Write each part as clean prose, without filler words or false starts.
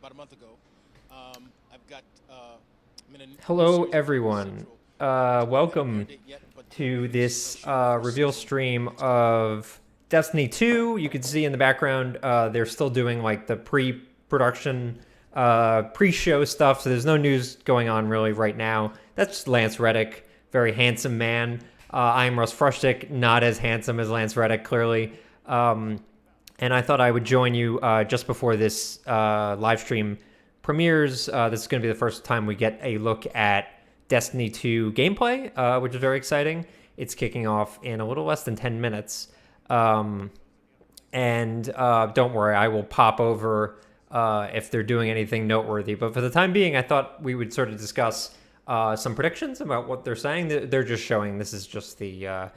about a month ago. I've got I'm in a new Hello, series called everyone. Central. Don't have an air Welcome date yet, but to this is a this shooter first reveal season, stream and it's coming out. of Destiny 2. You can see in the background, they're still doing like the pre-production, pre-show stuff. So there's no news going on really right now. That's Lance Reddick, very handsome man. I'm Russ Frushtick, not as handsome as Lance Reddick, clearly. Um, and I thought I would join you just before this live stream premieres. This is going to be the first time we get a look at Destiny 2 gameplay, which is very exciting. It's kicking off in a little less than 10 minutes. Um, and don't worry, I will pop over if they're doing anything noteworthy. But for the time being, I thought we would sort of discuss some predictions about what they're saying. They're just showing, this is just the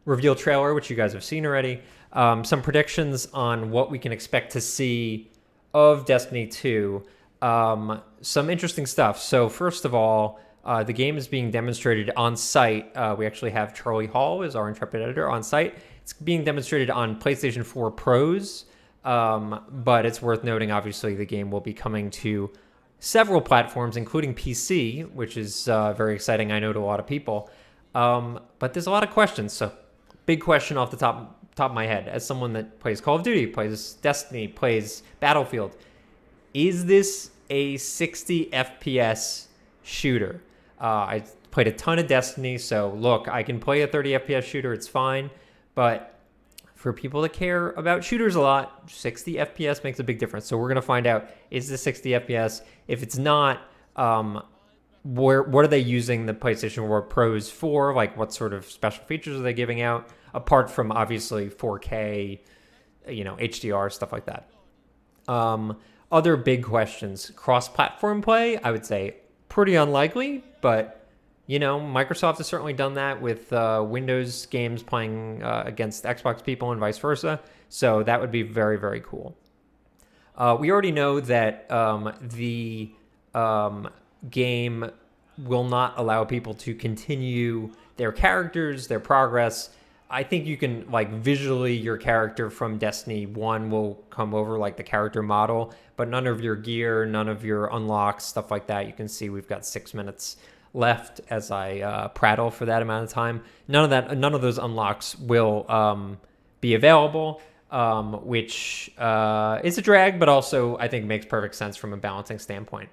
reveal trailer, which you guys have seen already. Some predictions on what we can expect to see of Destiny 2. Some interesting stuff. So, first of all, the game is being demonstrated on site. We actually have Charlie Hall as our intrepid editor on site. It's being demonstrated on PlayStation 4 Pros, but it's worth noting, obviously, the game will be coming to several platforms, including PC, which is very exciting, I know, to a lot of people. But there's a lot of questions. So, big question off the top of my head, as someone that plays Call of Duty, plays Destiny, plays Battlefield, is this a 60 FPS shooter? I played a ton of Destiny, so look, I can play a 30 FPS shooter, it's fine. But for people that care about shooters a lot, 60 FPS makes a big difference. So we're going to find out, is this 60 FPS? If it's not, what are they using the PlayStation 4 Pros for? Like, what sort of special features are they giving out? Apart from, obviously, 4K, HDR, stuff like that. Other big questions. Cross-platform play, I would say pretty unlikely, but Microsoft has certainly done that with Windows games playing against Xbox people and vice versa. So that would be very, very cool. We already know that the game will not allow people to continue their characters, their progress. I think you can, like, visually, your character from Destiny 1 will come over, like the character model, but none of your gear, none of your unlocks, stuff like that. You can see we've got 6 minutes left as I prattle for that amount of time. None of those unlocks will be available, which is a drag, but also I think makes perfect sense from a balancing standpoint.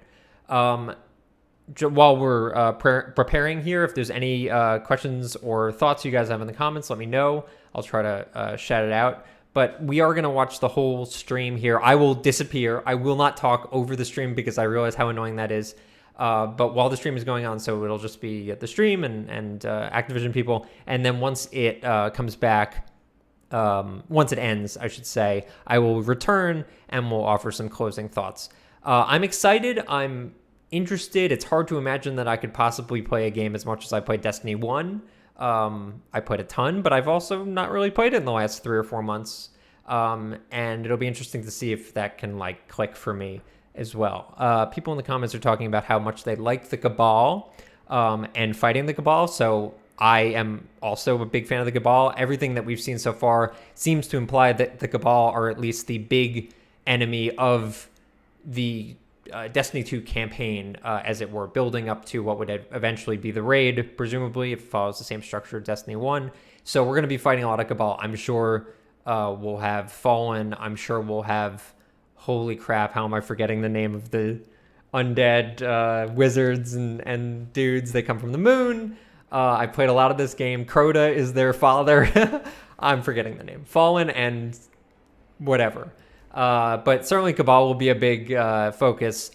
While we're preparing here, if there's any questions or thoughts you guys have in the comments, let me know. I'll try to shout it out. But we are going to watch the whole stream here. I will disappear. I will not talk over the stream because I realize how annoying that is. But while the stream is going on, so it'll just be the stream and Activision people. And then once it comes back, once it ends, I should say, I will return and we'll offer some closing thoughts. I'm excited. I'm interested. It's hard to imagine that I could possibly play a game as much as I played Destiny 1. I played a ton, but I've also not really played it in the last 3 or 4 months. And it'll be interesting to see if that can click for me as well. People in the comments are talking about how much they like the Cabal and fighting the Cabal. So I am also a big fan of the Cabal. Everything that we've seen so far seems to imply that the Cabal are at least the big enemy of the Destiny 2 campaign, as it were, building up to what would eventually be the raid, presumably, if it follows the same structure of Destiny 1. So we're going to be fighting a lot of Cabal. I'm sure we'll have Fallen. I'm sure we'll have, holy crap, how am I forgetting the name of the undead wizards and dudes? They come from the moon. I played a lot of this game. Crota is their father. I'm forgetting the name. Fallen and whatever. But certainly Cabal will be a big focus.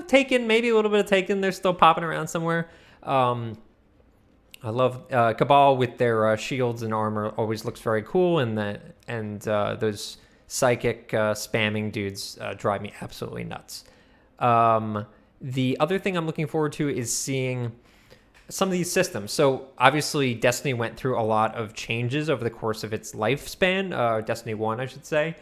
Taken, maybe a little bit of Taken. They're still popping around somewhere. I love Cabal with their shields and armor. Always looks very cool, and those psychic spamming dudes drive me absolutely nuts. The other thing I'm looking forward to is seeing some of these systems. So obviously Destiny went through a lot of changes over the course of its lifespan, Destiny 1, I should say.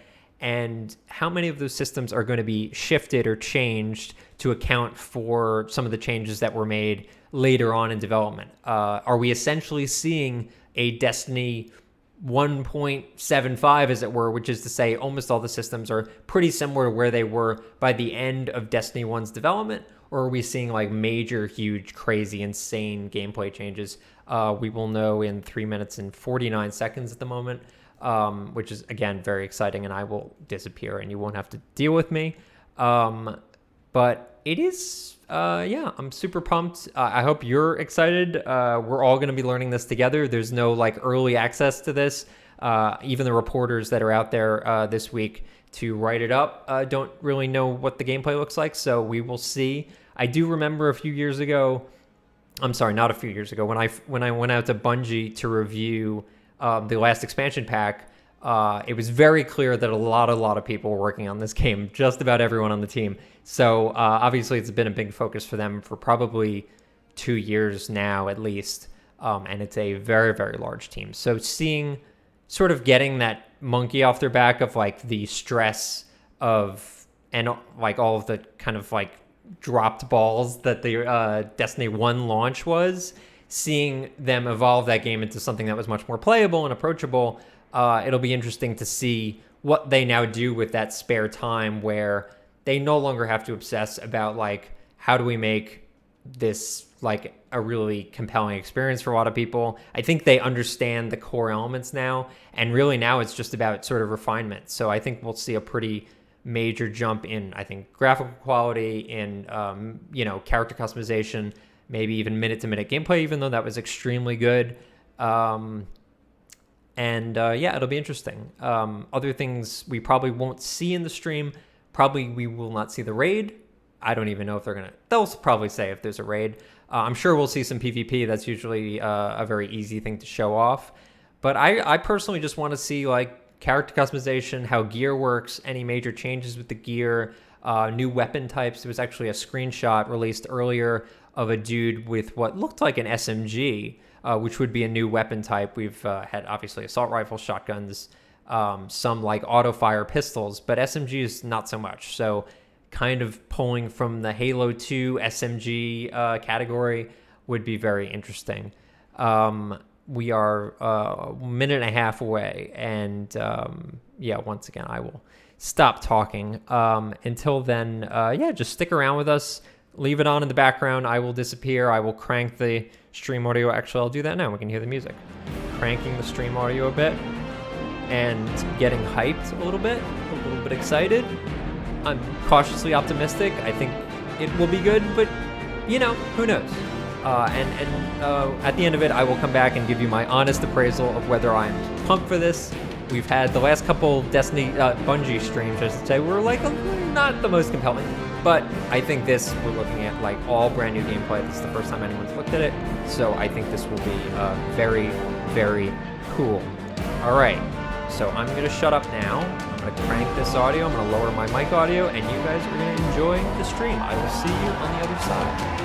And how many of those systems are going to be shifted or changed to account for some of the changes that were made later on in development? Are we essentially seeing a Destiny 1.75, as it were, which is to say almost all the systems are pretty similar to where they were by the end of Destiny 1's development? Or are we seeing like major, huge, crazy, insane gameplay changes? We will know in 3 minutes and 49 seconds at the moment, which is, again, very exciting, and I will disappear and you won't have to deal with me. But it is, I'm super pumped. I hope you're excited. We're all going to be learning this together. There's no like early access to this. Even the reporters that are out there this week to write it up don't really know what the gameplay looks like. So we will see. I do remember a few years ago. I'm sorry, not a few years ago. When I went out to Bungie to review the last expansion pack, it was very clear that a lot of people were working on this game, just about everyone on the team. So obviously it's been a big focus for them for probably 2 years now at least, and it's a very, very large team. So sort of getting that monkey off their back of like the stress of, and like all of the kind of like dropped balls that the Destiny 1 launch was, seeing them evolve that game into something that was much more playable and approachable. It'll be interesting to see what they now do with that spare time where they no longer have to obsess about like, how do we make this like a really compelling experience for a lot of people. I think they understand the core elements now, and really now it's just about sort of refinement. So I think we'll see a pretty major jump in, I think, graphical quality, in character customization, maybe even minute-to-minute gameplay, even though that was extremely good. It'll be interesting. Other things we probably won't see in the stream. Probably we will not see the raid. I don't even know if they'll probably say if there's a raid. I'm sure we'll see some PvP. That's usually a very easy thing to show off. But I personally just want to see like character customization, how gear works, any major changes with the gear, new weapon types. There was actually a screenshot released earlier of a dude with what looked like an SMG, which would be a new weapon type. We've had obviously assault rifles, shotguns, some like auto fire pistols, but SMGs not so much. So kind of pulling from the Halo 2 SMG category would be very interesting. We are a minute and a half away, and once again, I will stop talking. Until then, just stick around with us. Leave it on in the background. I will disappear. I will crank the stream audio. Actually, I'll do that now. We can hear the music. Cranking the stream audio a bit and getting hyped a little bit excited. I'm cautiously optimistic. I think it will be good, but who knows? At the end of it, I will come back and give you my honest appraisal of whether I'm pumped for this. We've had the last couple Destiny Bungie streams, I should say, were like not the most compelling, but I think this, we're looking at like all brand new gameplay. This is the first time anyone's looked at it, so I think this will be very, very cool. All right, so I'm gonna shut up now. I'm gonna crank this audio. I'm gonna lower my mic audio, and you guys are gonna enjoy the stream. I will see you on the other side.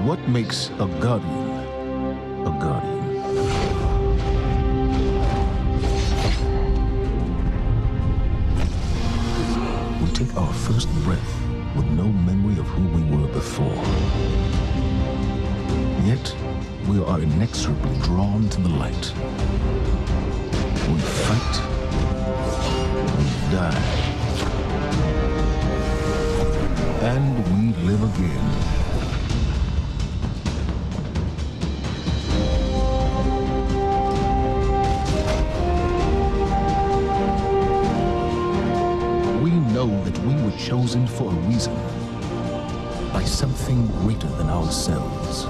What makes a guardian a guardian? We take our first breath with no memory of who we were before. Yet, we are inexorably drawn to the light. We fight. We die. And we live again. That we were chosen for a reason. By by something greater than ourselves.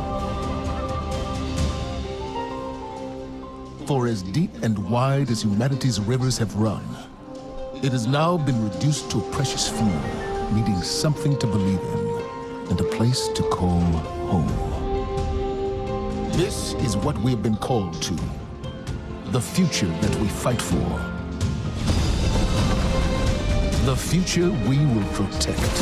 For as deep and wide as humanity's rivers have run, it has now been reduced to a precious few, needing something to believe in and a place to call home. This is what we have been called to, the future that we fight for. The future we will protect.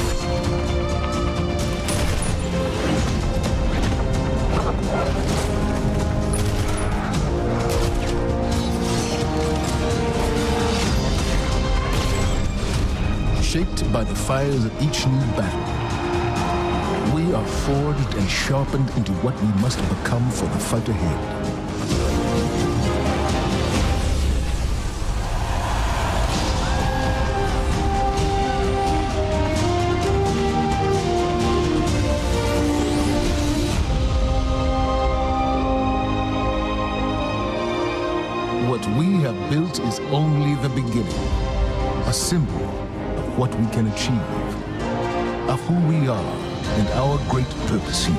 Shaped by the fires of each new battle, we are forged and sharpened into what we must become for the fight ahead. What we have built is only the beginning, a symbol of what we can achieve, of who we are and our great purpose here.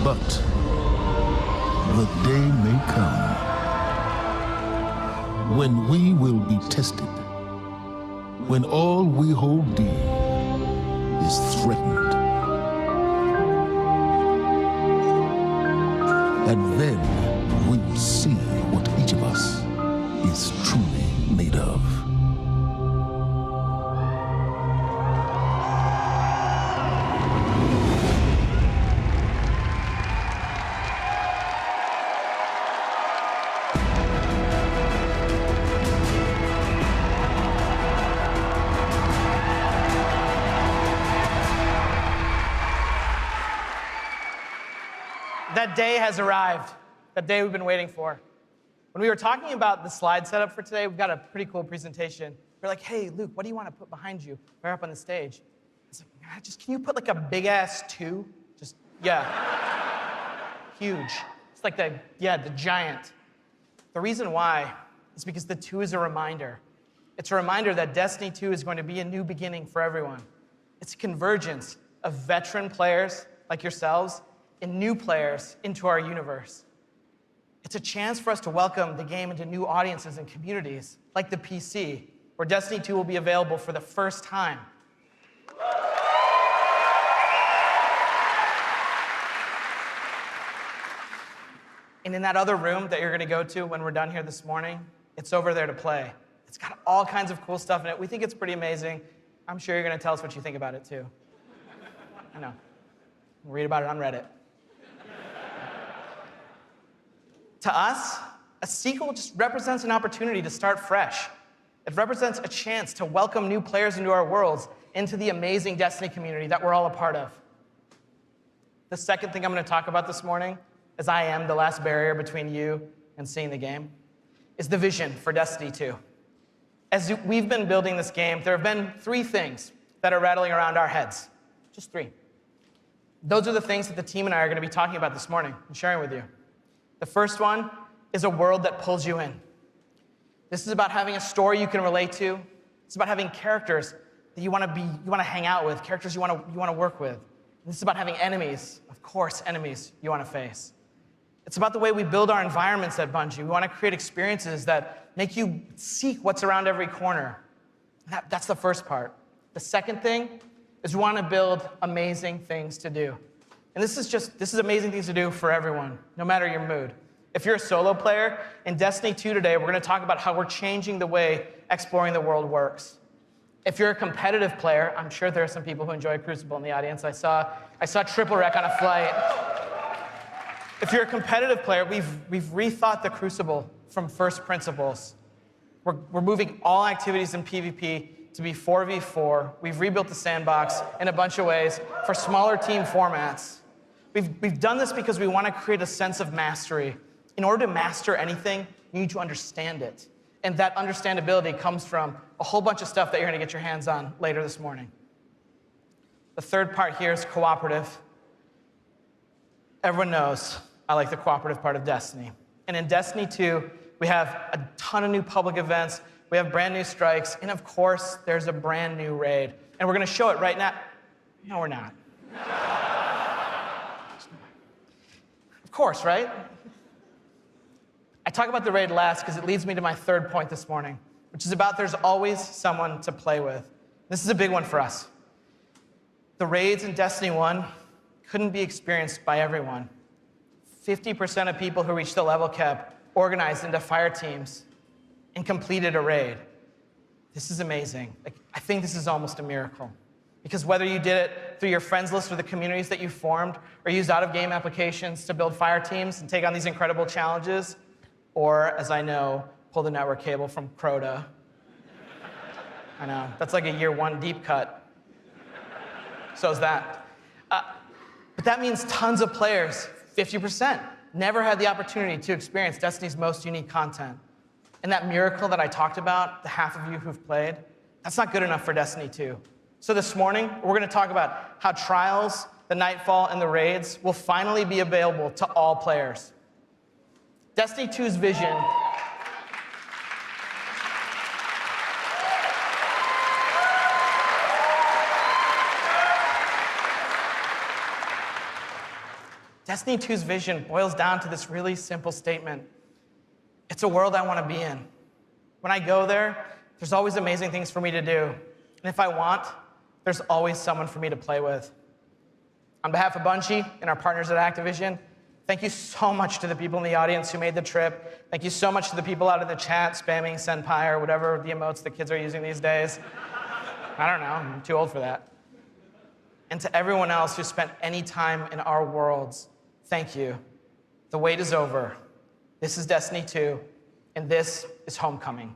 But the day may come when we will be tested, when all we hold dear is threatened. And then we will see what each of us is truly made of. That day has arrived, that day we've been waiting for. When we were talking about the slide setup for today, we've got a pretty cool presentation. We're like, hey, Luke, what do you want to put behind you right up on the stage? I was like, just can you put like a big ass 2? Just, yeah, huge. It's like the giant. The reason why is because the 2 is a reminder. It's a reminder that Destiny 2 is going to be a new beginning for everyone. It's a convergence of veteran players like yourselves and new players into our universe. It's a chance for us to welcome the game into new audiences and communities, like the PC, where Destiny 2 will be available for the first time. And in that other room that you're gonna go to when we're done here this morning, it's over there to play. It's got all kinds of cool stuff in it. We think it's pretty amazing. I'm sure you're gonna tell us what you think about it too. I know. Read about it on Reddit. To us, a sequel just represents an opportunity to start fresh. It represents a chance to welcome new players into our worlds, into the amazing Destiny community that we're all a part of. The second thing I'm going to talk about this morning, as I am the last barrier between you and seeing the game, is the vision for Destiny 2. As we've been building this game, there have been 3 things that are rattling around our heads. Just 3. Those are the things that the team and I are going to be talking about this morning and sharing with you. The first one is a world that pulls you in. This is about having a story you can relate to. It's about having characters that you want to hang out with, characters you want to work with. And this is about having enemies, of course, enemies you want to face. It's about the way we build our environments at Bungie. We want to create experiences that make you seek what's around every corner. That's the first part. The second thing is we want to build amazing things to do. And this is amazing things to do for everyone, no matter your mood. If you're a solo player, in Destiny 2 today, we're going to talk about how we're changing the way exploring the world works. If you're a competitive player, I'm sure there are some people who enjoy Crucible in the audience. I saw Triple Wreck on a flight. If you're a competitive player, we've rethought the Crucible from first principles. We're moving all activities in PvP to be 4v4. We've rebuilt the sandbox in a bunch of ways for smaller team formats. We've done this because we want to create a sense of mastery. In order to master anything, you need to understand it. And that understandability comes from a whole bunch of stuff that you're going to get your hands on later this morning. The third part here is cooperative. Everyone knows I like the cooperative part of Destiny. And in Destiny 2, we have a ton of new public events, we have brand new strikes, and of course, there's a brand new raid. And we're going to show it right now. No, we're not. Of course, right? I talk about the raid last because it leads me to my third point this morning, which is about there's always someone to play with. This is a big one for us. The raids in Destiny 1 couldn't be experienced by everyone. 50% of people who reached the level cap organized into fire teams and completed a raid. This is amazing. I think this is almost a miracle. Because whether you did it through your friends list or the communities that you formed, or used out-of-game applications to build fire teams and take on these incredible challenges, or, as I know, pull the network cable from Crota. I know, that's like a year one deep cut. So is that. But that means tons of players, 50%, never had the opportunity to experience Destiny's most unique content. And that miracle that I talked about, the half of you who've played, that's not good enough for Destiny 2. So this morning, we're going to talk about how Trials, the Nightfall, and the raids will finally be available to all players. Destiny 2's vision Destiny 2's vision boils down to this really simple statement. It's a world I want to be in. When I go there, there's always amazing things for me to do. And if I want, there's always someone for me to play with. On behalf of Bungie and our partners at Activision, thank you so much to the people in the audience who made the trip. Thank you so much to the people out in the chat spamming Senpai or whatever the emotes the kids are using these days. I don't know, I'm too old for that. And to everyone else who spent any time in our worlds, thank you. The wait is over. This is Destiny 2, and this is Homecoming.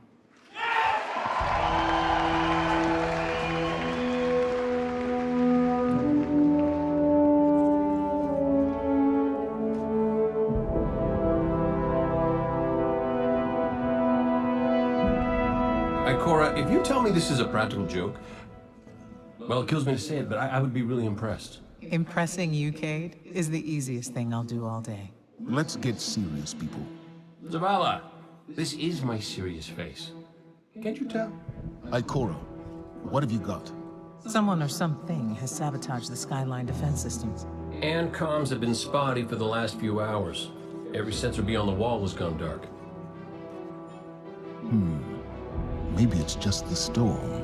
Cora, if you tell me this is a practical joke, well, it kills me to say it, but I would be really impressed. Impressing you, Cade, is the easiest thing I'll do all day. Let's get serious, people. Zavala, this is my serious face. Can't you tell? Ikora, what have you got? Someone or something has sabotaged the Skyline defense systems. And comms have been spotty for the last few hours. Every sensor beyond the wall has gone dark. Maybe it's just the storm.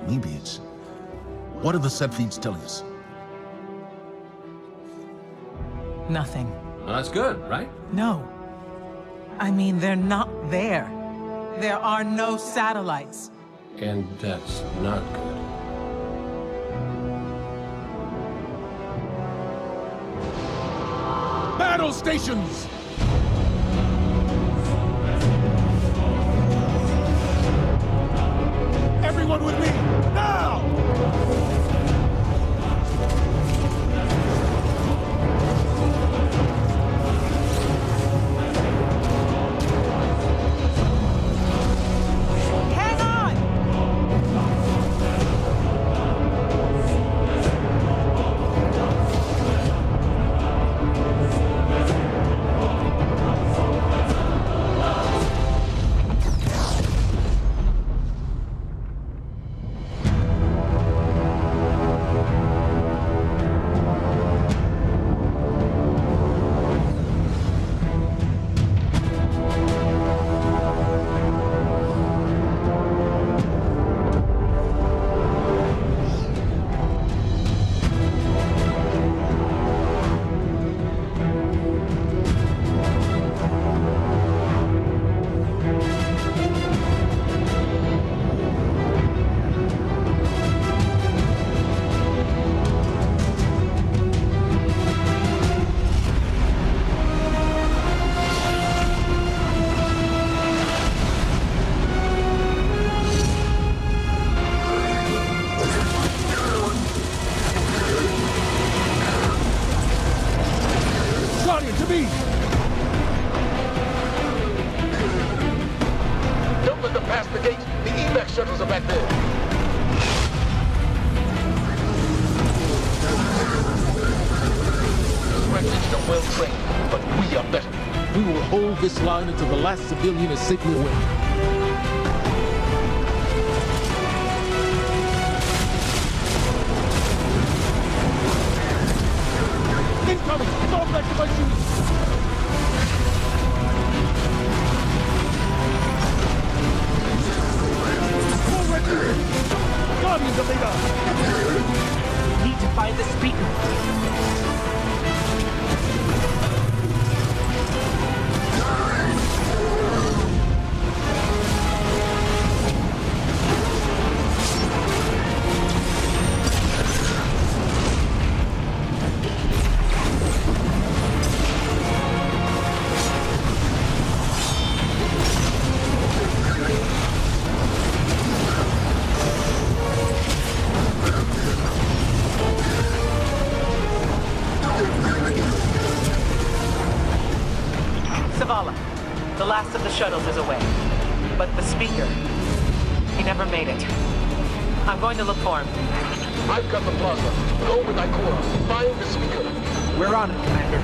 Maybe it's... What are the set feeds telling us? Nothing. Well, that's good, right? No. I mean, they're not there. There are no satellites. And that's not good. Battle stations! Everyone with me, now! Hang on! Guardian, to me! Don't let them pass the gate. The evac shuttles are back there. Refugees are well trained, but we are better. We will hold this line until the last civilian is safely away. coming! Fall back to my shoes! Forward! Guardians of the Earth! Need to find the speaker. Zavala, the last of the shuttles is away. But the speaker, he never made it. I'm going to look for him. I've got the plaza. Go with Ikora. Find the speaker. We're on it, Commander.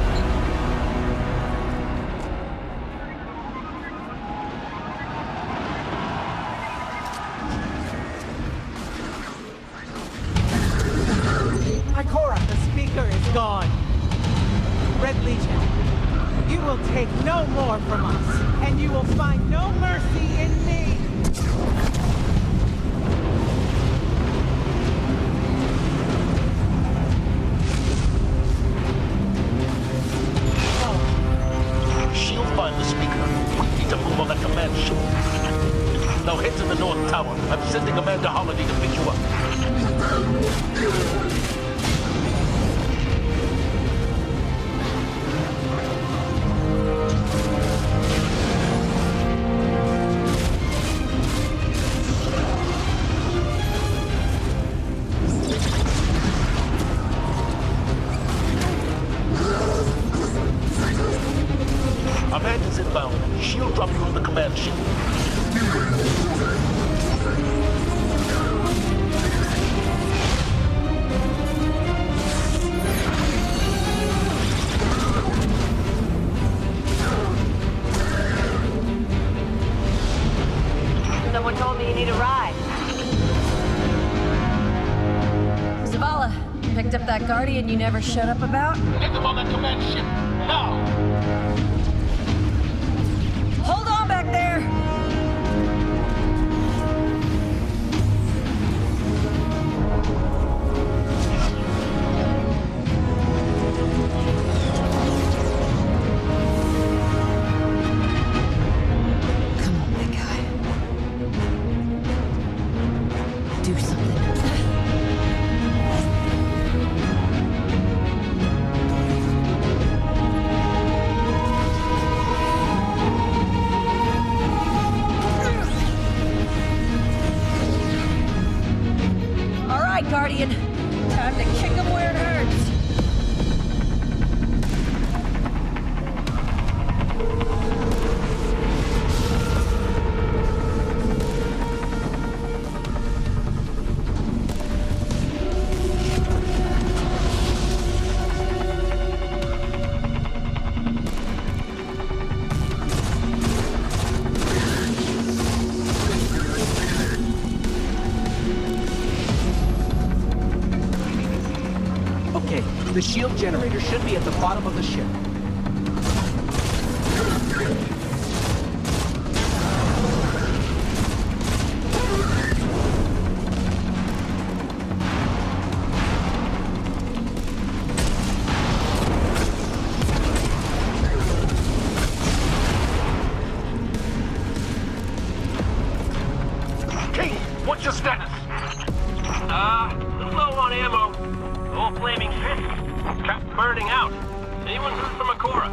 Ikora, the speaker is gone. Red Legion, you will take no more from us, and you will find no mercy in me. She'll find the speaker. We need to move on that command ship. Now head to the North Tower. I'm sending Commander Holiday to pick you up. Amanda's inbound. She'll drop you on the command ship. Someone told me you need a ride. Zavala, picked up that Guardian you never showed up about? Get them on that command ship. Now! Hold on back there! Come on, big guy. Do something. All right, Guardian. Time to kick him where it hurts. Okay, the shield generator should be at the bottom of the ship. King, what's your status? Low on ammo. All flaming fish. Cap burning out. Anyone heard from Ikora?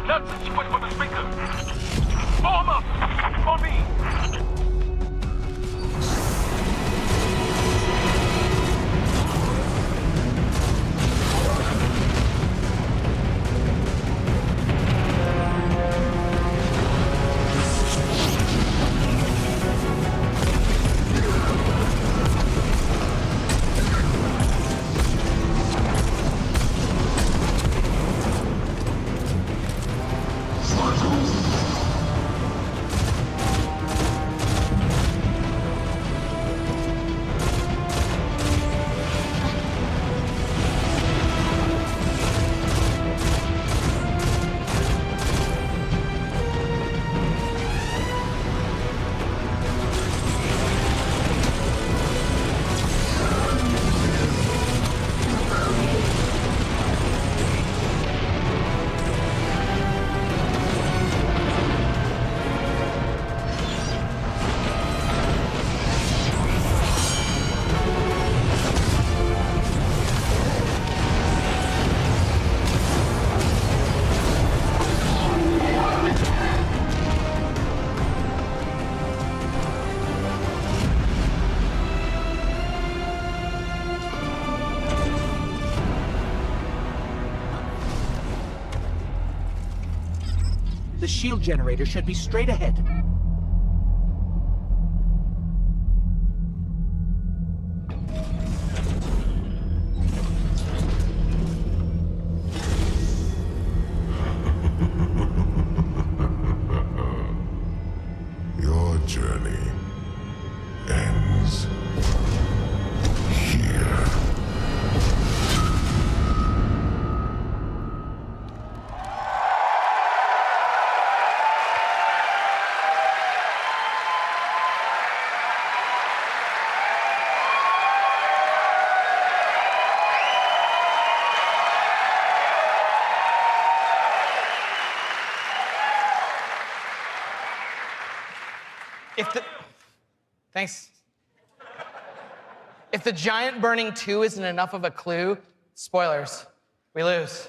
Nuts, she went for the speaker. Form up! On me! shield generator should be straight ahead. Your journey ends here. Thanks. If the giant burning 2 isn't enough of a clue, spoilers, we lose.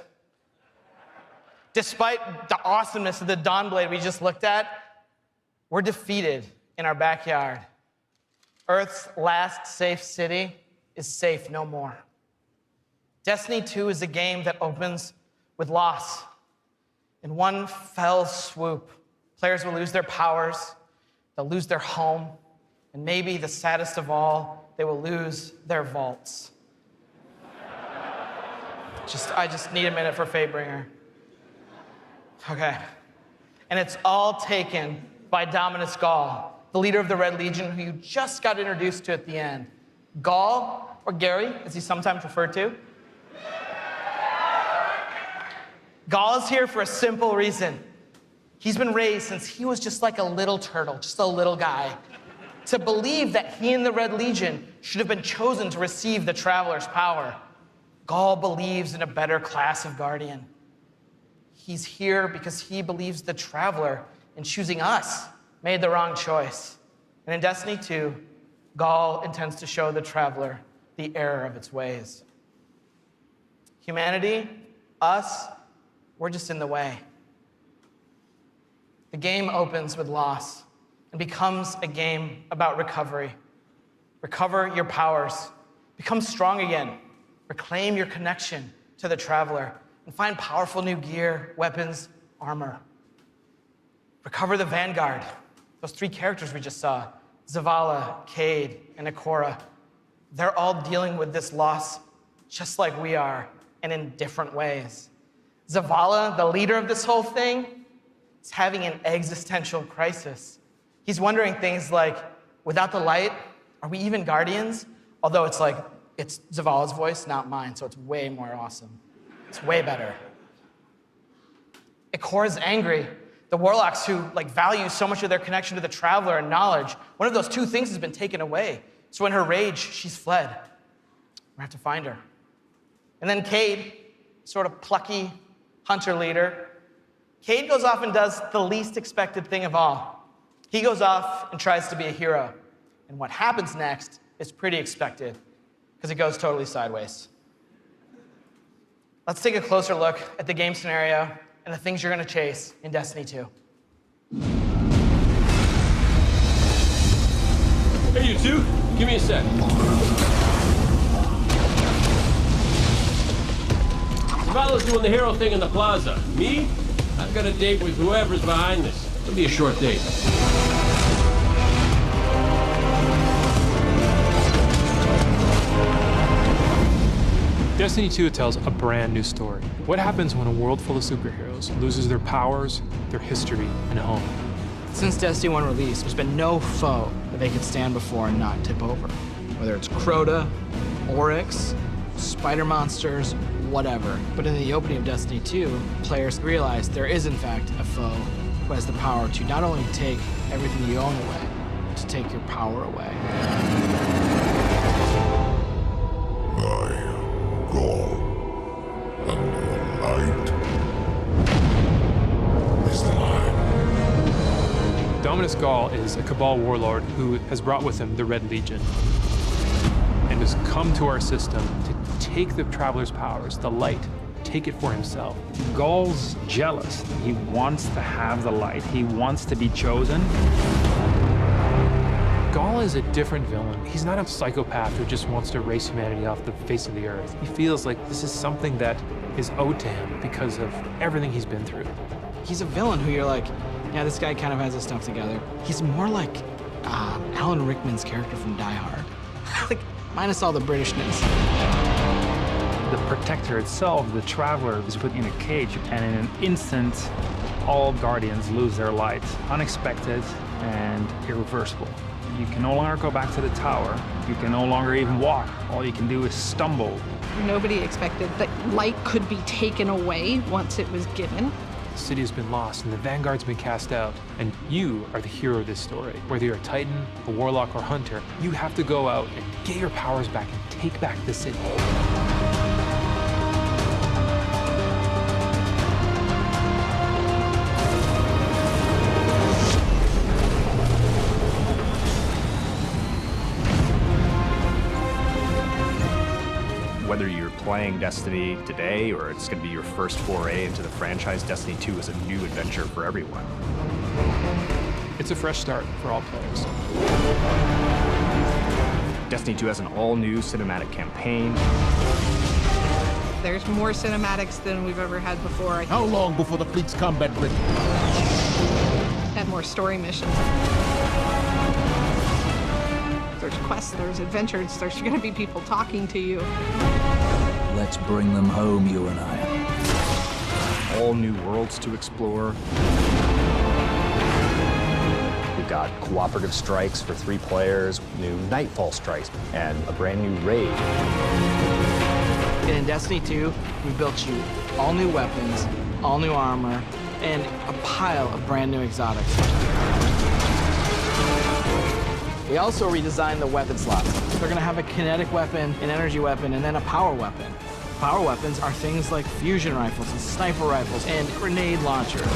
Despite the awesomeness of the Dawnblade we just looked at, we're defeated in our backyard. Earth's last safe city is safe no more. Destiny 2 is a game that opens with loss. In one fell swoop, players will lose their powers, they'll lose their home, and maybe the saddest of all, they will lose their vaults. I just need a minute for Fatebringer. Okay. And it's all taken by Dominus Gaul, the leader of the Red Legion, who you just got introduced to at the end. Gaul, or Gary, as he's sometimes referred to. Gaul is here for a simple reason. He's been raised since he was just like a little turtle, just a little guy, to believe that he and the Red Legion should have been chosen to receive the Traveler's power. Gaul believes in a better class of Guardian. He's here because he believes the Traveler, in choosing us, made the wrong choice. And in Destiny 2, Gaul intends to show the Traveler the error of its ways. Humanity, us, we're just in the way. The game opens with loss and becomes a game about recovery. Recover your powers, become strong again, reclaim your connection to the Traveler, and find powerful new gear, weapons, armor. Recover the Vanguard, those 3 characters we just saw, Zavala, Cade, and Ikora. They're all dealing with this loss just like we are, and in different ways. Zavala, the leader of this whole thing, is having an existential crisis. He's wondering things like, without the light, are we even Guardians? Although it's Zavala's voice, not mine, so it's way more awesome. It's way better. Ikora's angry. The Warlocks who value so much of their connection to the Traveler and knowledge, one of those 2 things has been taken away. So in her rage, she's fled. We have to find her. And then Cade, sort of plucky hunter leader, Cade goes off and does the least expected thing of all. He goes off and tries to be a hero. And what happens next is pretty expected, because it goes totally sideways. Let's take a closer look at the game scenario and the things you're going to chase in Destiny 2. Hey, you two, give me a sec. Zavala's doing the hero thing in the plaza. Me? I've got a date with whoever's behind this. It'll be a short date. Destiny 2 tells a brand new story. What happens when a world full of superheroes loses their powers, their history, and home? Since Destiny 1 release, there's been no foe that they could stand before and not tip over. Whether it's Crota, Oryx, spider monsters, whatever. But in the opening of Destiny 2, players realize there is in fact a foe who has the power to not only take everything you own away, but to take your power away. Gaul, and your light is mine. Dominus Gaul is a Cabal warlord who has brought with him the Red Legion and has come to our system to take the Traveler's powers, the light, take it for himself. Gaul's jealous. He wants to have the light. He wants to be chosen. Gaul is a different villain. He's not a psychopath who just wants to erase humanity off the face of the earth. He feels like this is something that is owed to him because of everything he's been through. He's a villain who you're like, yeah, this guy kind of has his stuff together. He's more like Alan Rickman's character from Die Hard. Like, minus all the Britishness. The Protector itself, the Traveler, is put in a cage, and in an instant, all Guardians lose their light. Unexpected and irreversible. You can no longer go back to the tower. You can no longer even walk. All you can do is stumble. Nobody expected that light could be taken away once it was given. The city has been lost, and the Vanguard's been cast out. And you are the hero of this story. Whether you're a Titan, a Warlock, or Hunter, you have to go out and get your powers back and take back the city. Whether you're playing Destiny today or it's going to be your first foray into the franchise, Destiny 2 is a new adventure for everyone. It's a fresh start for all players. Destiny 2 has an all-new cinematic campaign. There's more cinematics than we've ever had before. How long before the fleet's combat ready? And more story missions. There's quests, there's adventures, there's gonna be people talking to you. Let's bring them home, you and I. All new worlds to explore. We've got cooperative strikes for 3 players, new Nightfall strikes, and a brand new raid. And in Destiny 2, we built you all new weapons, all new armor, and a pile of brand new exotics. We also redesigned the weapon slots. They're gonna have a kinetic weapon, an energy weapon, and then a power weapon. Power weapons are things like fusion rifles and sniper rifles and grenade launchers.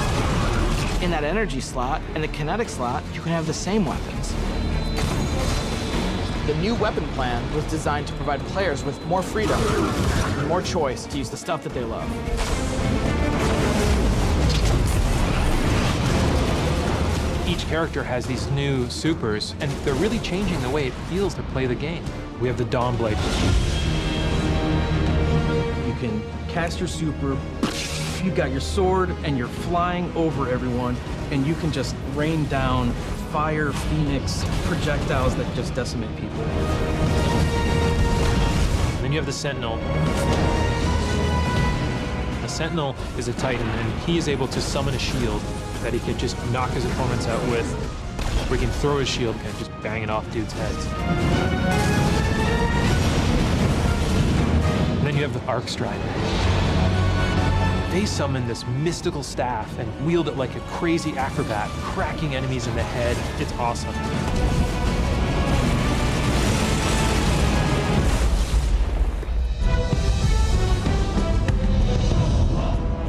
In that energy slot and the kinetic slot, you can have the same weapons. The new weapon plan was designed to provide players with more freedom and more choice to use the stuff that they love. Each character has these new supers, and they're really changing the way it feels to play the game. We have the Dawnblade. You can cast your super, you've got your sword, and you're flying over everyone, and you can just rain down fire, phoenix, projectiles that just decimate people. And then you have the Sentinel. The Sentinel is a Titan, and he is able to summon a shield that he could just knock his opponents out with, where he can throw his shield and just bang it off dudes' heads. And then you have the Arc Strider. They summon this mystical staff and wield it like a crazy acrobat, cracking enemies in the head. It's awesome.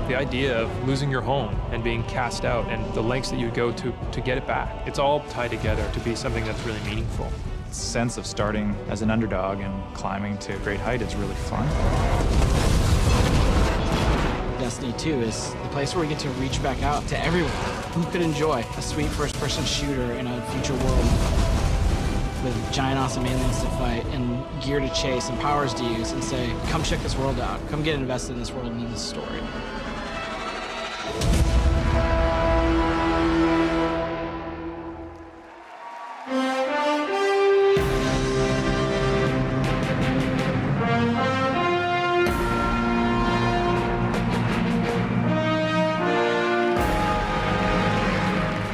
The idea of losing your home and being cast out and the lengths that you go to get it back, it's all tied together to be something that's really meaningful. The sense of starting as an underdog and climbing to a great height is really fun. Destiny 2 is the place where we get to reach back out to everyone who could enjoy a sweet first-person shooter in a future world with giant awesome aliens to fight and gear to chase and powers to use and say, come check this world out, come get invested in this world and in this story.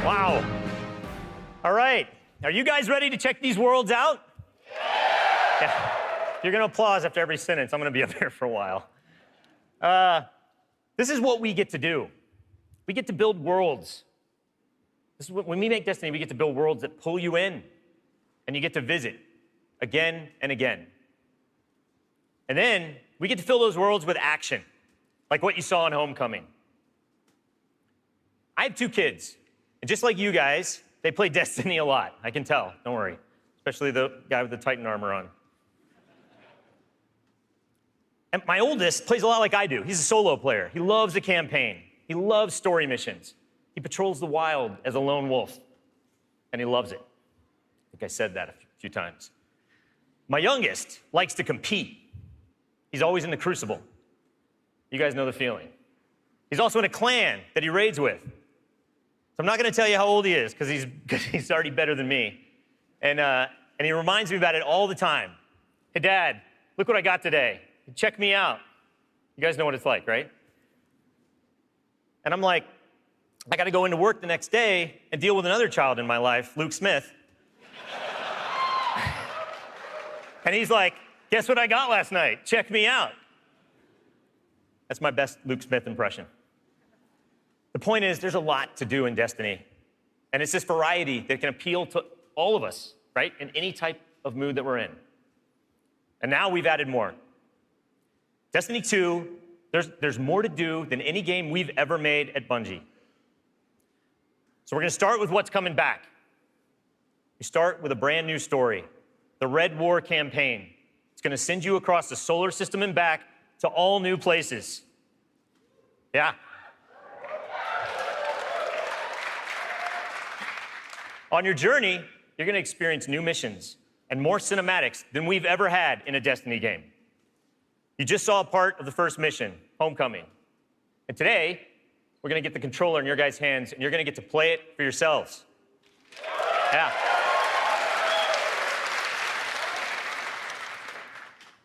Wow. All right. Are you guys ready to check these worlds out? Yeah. You're going to applause after every sentence. I'm going to be up here for a while. This is what we get to do. We get to build worlds. This is when we make Destiny, we get to build worlds that pull you in, and you get to visit again and again. And then we get to fill those worlds with action, like what you saw in Homecoming. I have 2 kids, and just like you guys, they play Destiny a lot. I can tell, don't worry, especially the guy with the Titan armor on. And my oldest plays a lot like I do. He's a solo player. He loves the campaign. He loves story missions. He patrols the wild as a lone wolf, and he loves it. I think I said that a few times. My youngest likes to compete. He's always in the crucible. You guys know the feeling. He's also in a clan that he raids with. So I'm not going to tell you how old he is, because he's already better than me. And he reminds me about it all the time. Hey, Dad, look what I got today. Check me out. You guys know what it's like, right? And I'm like, I got to go into work the next day and deal with another child in my life, Luke Smith. And he's like, guess what I got last night? Check me out. That's my best Luke Smith impression. The point is, there's a lot to do in Destiny. And it's this variety that can appeal to all of us, right? In any type of mood that we're in. And now we've added more. Destiny 2, there's more to do than any game we've ever made at Bungie. So we're going to start with what's coming back. We start with a brand new story, the Red War campaign. It's going to send you across the solar system and back to all new places. Yeah. On your journey, you're going to experience new missions and more cinematics than we've ever had in a Destiny game. You just saw a part of the first mission, Homecoming. And today, we're going to get the controller in your guys' hands, and you're going to get to play it for yourselves. Yeah.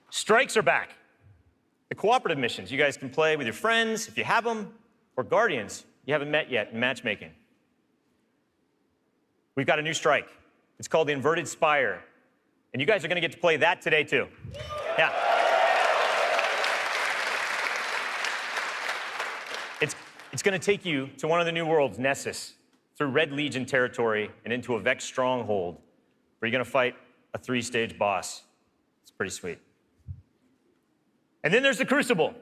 Strikes are back. The cooperative missions you guys can play with your friends, if you have them, or Guardians you haven't met yet in matchmaking. We've got a new strike. It's called the Inverted Spire. And you guys are going to get to play that today, too. Yeah. It's going to take you to one of the new worlds, Nessus, through Red Legion territory and into a Vex stronghold, where you're going to fight a 3-stage boss. It's pretty sweet. And then there's the Crucible.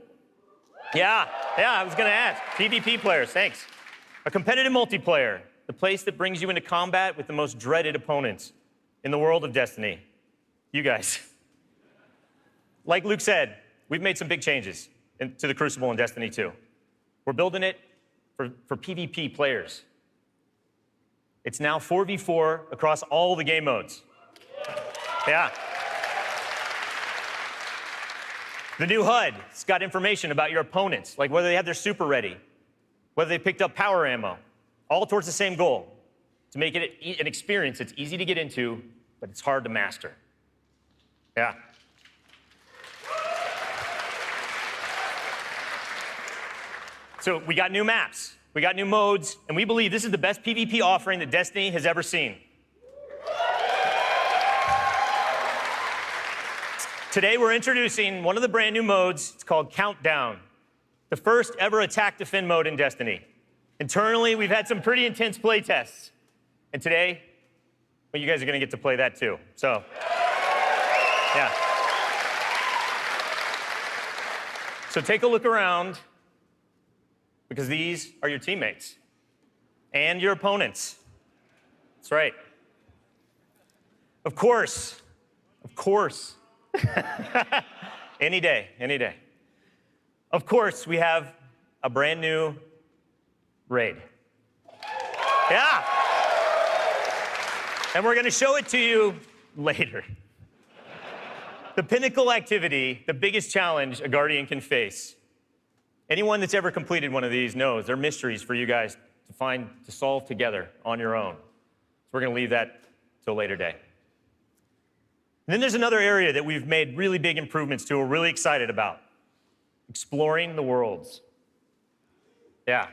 Yeah, I was going to ask. PvP players, thanks. A competitive multiplayer, the place that brings you into combat with the most dreaded opponents in the world of Destiny. You guys. Like Luke said, we've made some big changes to the Crucible in Destiny 2. We're building it for PvP players. It's now 4v4 across all the game modes. Yeah. The new HUD, it's got information about your opponents, like whether they have their super ready, whether they picked up power ammo, all towards the same goal, to make it an experience that's easy to get into, but it's hard to master. Yeah. So we got new maps, we got new modes, and we believe this is the best PvP offering that Destiny has ever seen. Today we're introducing one of the brand new modes. It's called Countdown, the first ever attack defend mode in Destiny. Internally, we've had some pretty intense play tests. And today, well, you guys are going to get to play that too. So, yeah. So take a look around, because these are your teammates and your opponents. That's right. Of course. Any day. Of course, we have a brand new raid. Yeah. And we're going to show it to you later. The pinnacle activity, the biggest challenge a Guardian can face. Anyone that's ever completed one of these knows they're mysteries for you guys to solve together on your own. So we're going to leave that till a later day. And then there's another area that we've made really big improvements to, we're really excited about. Exploring the worlds. Yeah.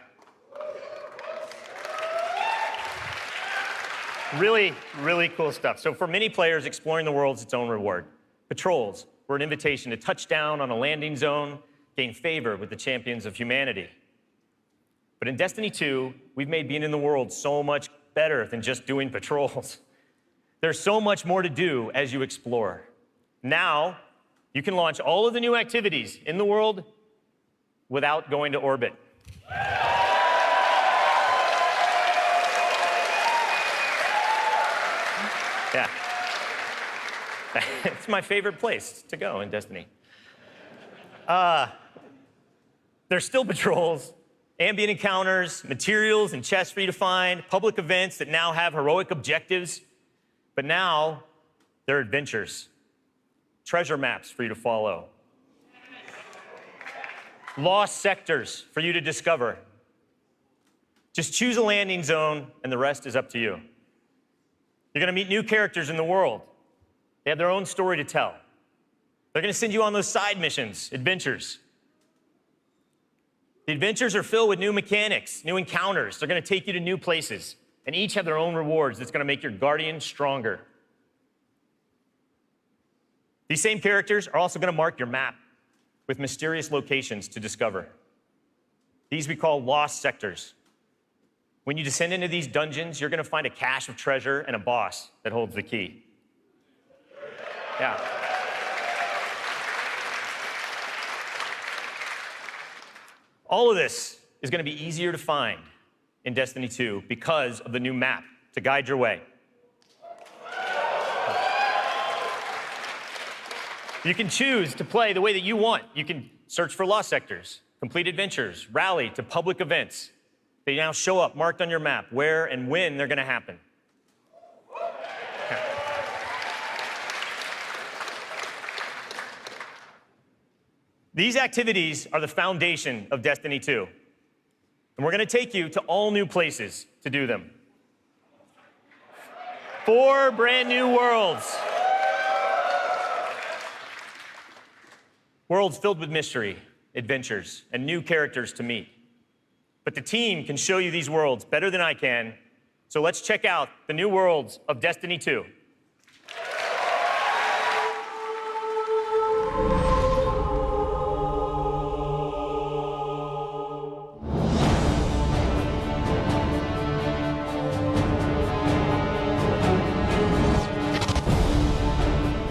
Really, really cool stuff. So for many players, exploring the world is its own reward. Patrols were an invitation to touch down on a landing zone, gain favor with the champions of humanity. But in Destiny 2, we've made being in the world so much better than just doing patrols. There's so much more to do as you explore. Now, you can launch all of the new activities in the world without going to orbit. Yeah. It's my favorite place to go in Destiny. There's still patrols, ambient encounters, materials and chests for you to find, public events that now have heroic objectives, but now they're adventures, treasure maps for you to follow. lost sectors for you to discover. Just choose a landing zone, and the rest is up to you. You're going to meet new characters in the world. They have their own story to tell. They're going to send you on those side missions, adventures. The adventures are filled with new mechanics, new encounters. They're going to take you to new places, and each have their own rewards that's going to make your Guardian stronger. These same characters are also going to mark your map with mysterious locations to discover. These we call lost sectors. When you descend into these dungeons, you're going to find a cache of treasure and a boss that holds the key. Yeah. All of this is going to be easier to find in Destiny 2 because of the new map to guide your way. You can choose to play the way that you want. You can search for lost sectors, complete adventures, rally to public events. They now show up marked on your map where and when they're going to happen. These activities are the foundation of Destiny 2. And we're going to take you to all new places to do them. 4 brand new worlds. Worlds filled with mystery, adventures, and new characters to meet. But the team can show you these worlds better than I can. So let's check out the new worlds of Destiny 2.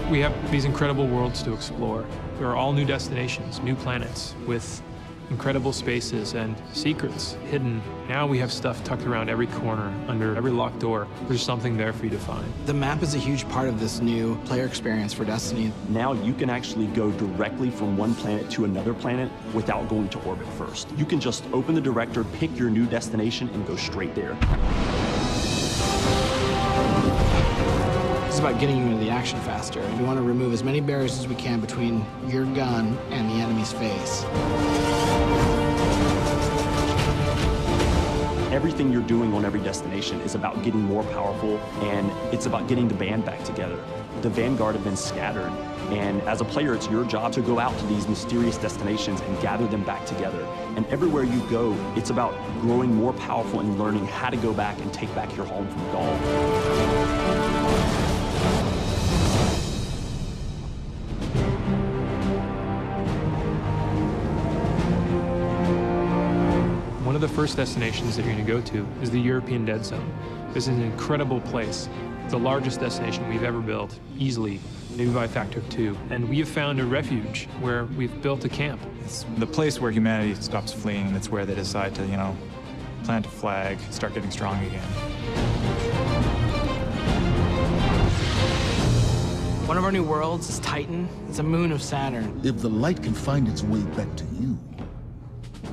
We have these incredible worlds to explore. There are all new destinations, new planets with incredible spaces and secrets hidden. Now we have stuff tucked around every corner, under every locked door. There's something there for you to find. The map is a huge part of this new player experience for Destiny. Now you can actually go directly from one planet to another planet without going to orbit first. You can just open the director, pick your new destination, and go straight there. It's about getting you into the action faster. We want to remove as many barriers as we can between your gun and the enemy's face. Everything you're doing on every destination is about getting more powerful, and it's about getting the band back together. The Vanguard have been scattered, and as a player, it's your job to go out to these mysterious destinations and gather them back together. And everywhere you go, it's about growing more powerful and learning how to go back and take back your home from Gaul. One of the first destinations that you're going to go to is the European Dead Zone. This is an incredible place. It's the largest destination we've ever built, easily, maybe by a factor of 2. And we have found a refuge where we've built a camp. It's the place where humanity stops fleeing, and it's where they decide to, plant a flag, start getting strong again. One of our new worlds is Titan. It's a moon of Saturn. If the light can find its way back to you,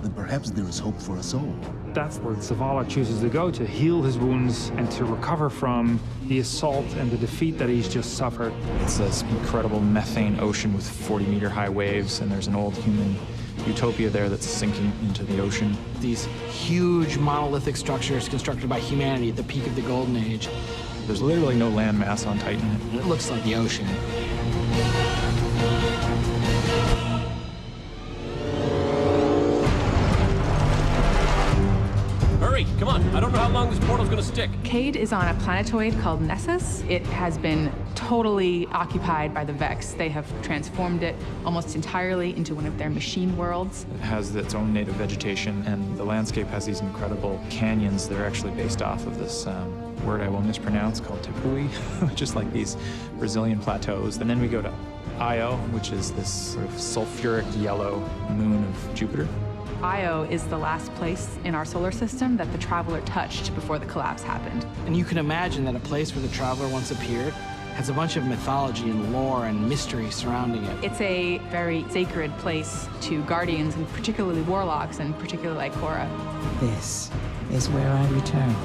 then perhaps there is hope for us all. That's where Zavala chooses to go to heal his wounds and to recover from the assault and the defeat that he's just suffered. It's this incredible methane ocean with 40-meter high waves, and there's an old human utopia there that's sinking into the ocean. These huge monolithic structures constructed by humanity at the peak of the Golden Age. There's literally no land mass on Titan. It looks like the ocean. Hurry, come on. I don't know how long this portal's gonna stick. Cade is on a planetoid called Nessus. It has been totally occupied by the Vex. They have transformed it almost entirely into one of their machine worlds. It has its own native vegetation, and the landscape has these incredible canyons that are actually based off of this word I will mispronounce called Tepui, just like these Brazilian plateaus. And then we go to Io, which is this sort of sulfuric yellow moon of Jupiter. Io is the last place in our solar system that the Traveler touched before the collapse happened. And you can imagine that a place where the Traveler once appeared has a bunch of mythology and lore and mystery surrounding it. It's a very sacred place to Guardians, and particularly Warlocks, and particularly Ikora. This is where I return.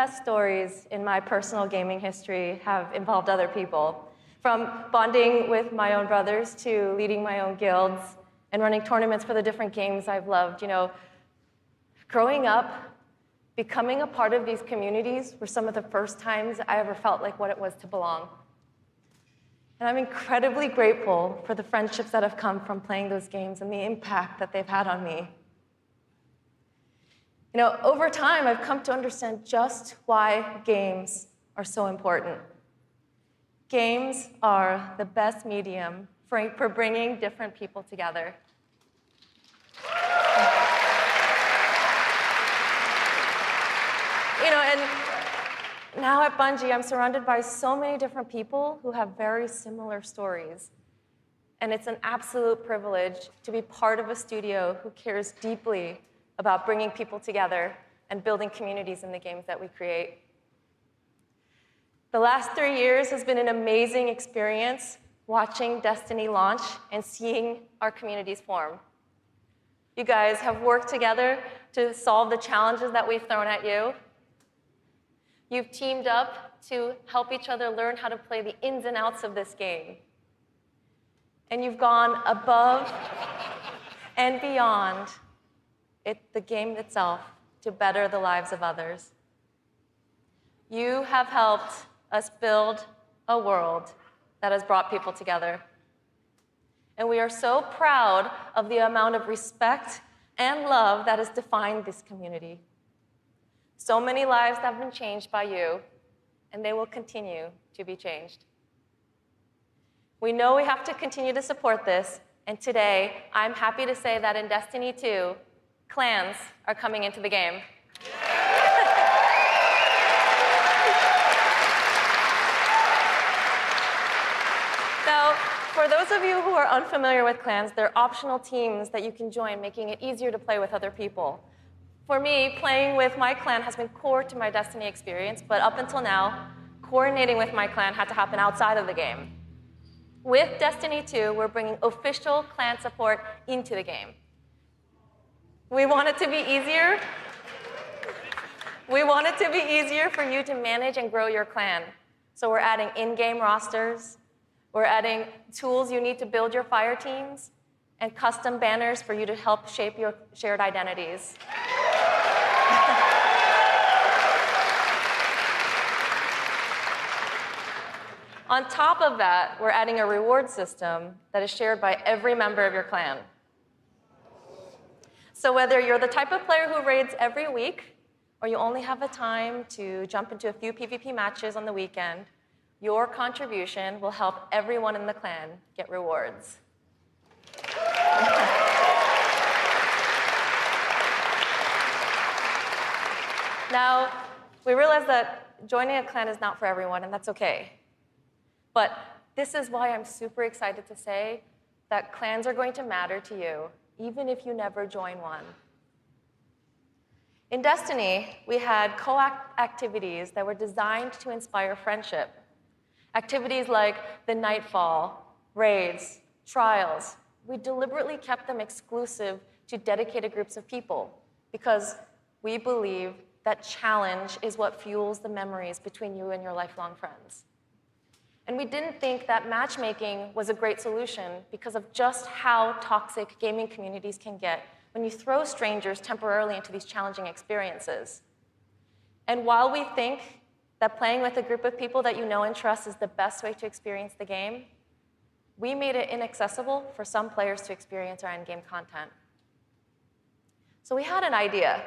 best stories in my personal gaming history have involved other people. From bonding with my own brothers to leading my own guilds and running tournaments for the different games I've loved. Growing up, becoming a part of these communities were some of the first times I ever felt like what it was to belong. And I'm incredibly grateful for the friendships that have come from playing those games and the impact that they've had on me. Over time, I've come to understand just why games are so important. Games are the best medium for bringing different people together. And now at Bungie, I'm surrounded by so many different people who have very similar stories. And it's an absolute privilege to be part of a studio who cares deeply about bringing people together and building communities in the games that we create. The last 3 years has been an amazing experience watching Destiny launch and seeing our communities form. You guys have worked together to solve the challenges that we've thrown at you. You've teamed up to help each other learn how to play the ins and outs of this game. And you've gone above and beyond the game itself to better the lives of others. You have helped us build a world that has brought people together. And we are so proud of the amount of respect and love that has defined this community. So many lives have been changed by you, and they will continue to be changed. We know we have to continue to support this, and today, I'm happy to say that in Destiny 2, clans are coming into the game. Now, for those of you who are unfamiliar with clans, they're optional teams that you can join, making it easier to play with other people. For me, playing with my clan has been core to my Destiny experience, but up until now, coordinating with my clan had to happen outside of the game. With Destiny 2, we're bringing official clan support into the game. We want it to be easier. We want it to be easier for you to manage and grow your clan. So we're adding in-game rosters. We're adding tools you need to build your fire teams and custom banners for you to help shape your shared identities. On top of that, we're adding a reward system that is shared by every member of your clan. So whether you're the type of player who raids every week, or you only have the time to jump into a few PvP matches on the weekend, your contribution will help everyone in the clan get rewards. Now, we realize that joining a clan is not for everyone, and that's okay. But this is why I'm super excited to say that clans are going to matter to you, even if you never join one. In Destiny, we had co-op activities that were designed to inspire friendship. Activities like the Nightfall, raids, trials. We deliberately kept them exclusive to dedicated groups of people because we believe that challenge is what fuels the memories between you and your lifelong friends. And we didn't think that matchmaking was a great solution because of just how toxic gaming communities can get when you throw strangers temporarily into these challenging experiences. And while we think that playing with a group of people that you know and trust is the best way to experience the game, we made it inaccessible for some players to experience our endgame content. So we had an idea.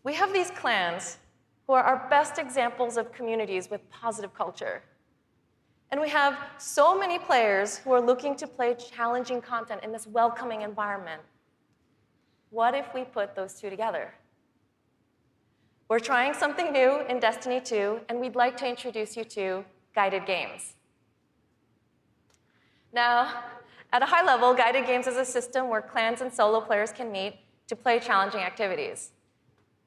We have these clans who are our best examples of communities with positive culture. And we have so many players who are looking to play challenging content in this welcoming environment. What if we put those two together? We're trying something new in Destiny 2, and we'd like to introduce you to guided games. Now, at a high level, guided games is a system where clans and solo players can meet to play challenging activities.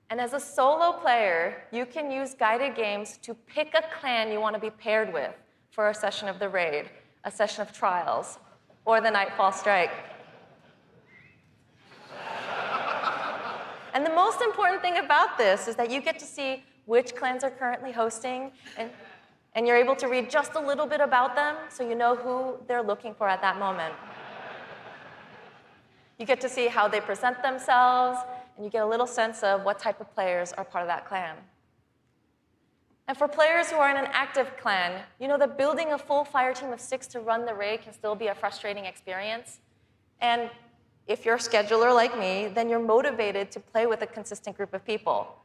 And as a solo player, you can use guided games to pick a clan you want to be paired with for a session of the raid, a session of trials, or the Nightfall Strike. And the most important thing about this is that you get to see which clans are currently hosting, and you're able to read just a little bit about them so you know who they're looking for at that moment. You get to see how they present themselves, and you get a little sense of what type of players are part of that clan. And for players who are in an active clan, you know that building a full fire team of 6 to run the raid can still be a frustrating experience. And if you're a scheduler like me, then you're motivated to play with a consistent group of people.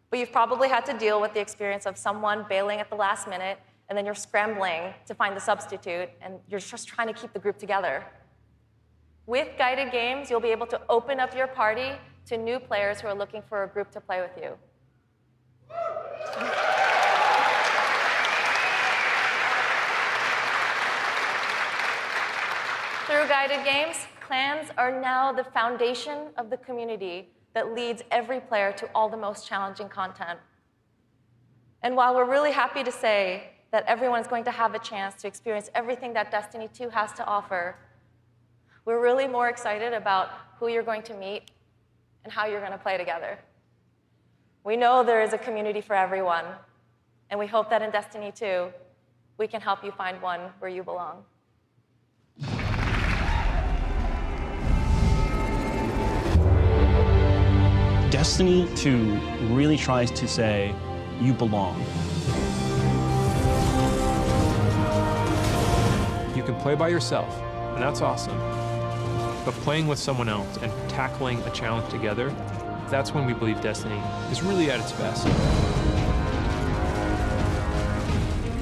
But you've probably had to deal with the experience of someone bailing at the last minute, and then you're scrambling to find the substitute, and you're just trying to keep the group together. With guided games, you'll be able to open up your party to new players who are looking for a group to play with you. Through guided games, clans are now the foundation of the community that leads every player to all the most challenging content. And while we're really happy to say that everyone's going to have a chance to experience everything that Destiny 2 has to offer, we're really more excited about who you're going to meet and how you're going to play together. We know there is a community for everyone, and we hope that in Destiny 2, we can help you find one where you belong. Destiny 2 really tries to say, you belong. You can play by yourself, and that's awesome. But playing with someone else and tackling a challenge together, that's when we believe Destiny is really at its best.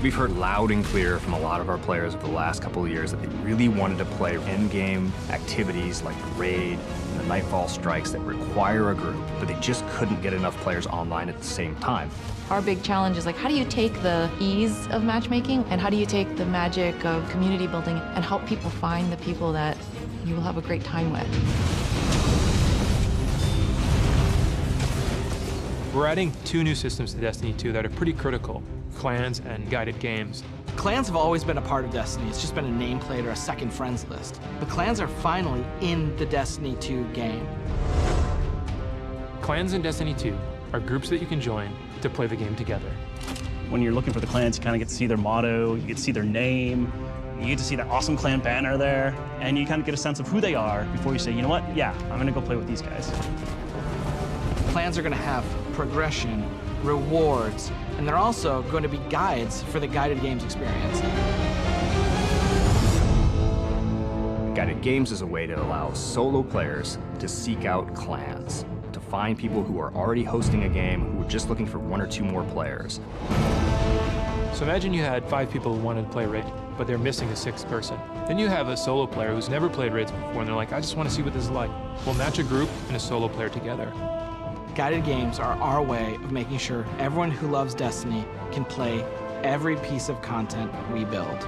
We've heard loud and clear from a lot of our players over the last couple of years that they really wanted to play endgame activities like the raid and the Nightfall strikes that require a group, but they just couldn't get enough players online at the same time. Our big challenge is like, how do you take the ease of matchmaking and how do you take the magic of community building and help people find the people that you will have a great time with? We're adding 2 new systems to Destiny 2 that are pretty critical: clans and guided games. Clans have always been a part of Destiny. It's just been a nameplate or a second friends list. But clans are finally in the Destiny 2 game. Clans in Destiny 2 are groups that you can join to play the game together. When you're looking for the clans, you kind of get to see their motto, you get to see their name, you get to see that awesome clan banner there, and you kind of get a sense of who they are before you say, you know what, yeah, I'm gonna go play with these guys. Clans are going to have progression, rewards, and they're also going to be guides for the guided games experience. Guided games is a way to allow solo players to seek out clans, to find people who are already hosting a game who are just looking for 1 or 2 more players. So imagine you had 5 people who wanted to play raid, but they're missing a 6th person. Then you have a solo player who's never played raids before, and they're like, I just want to see what this is like. We'll match a group and a solo player together. Guided games are our way of making sure everyone who loves Destiny can play every piece of content we build.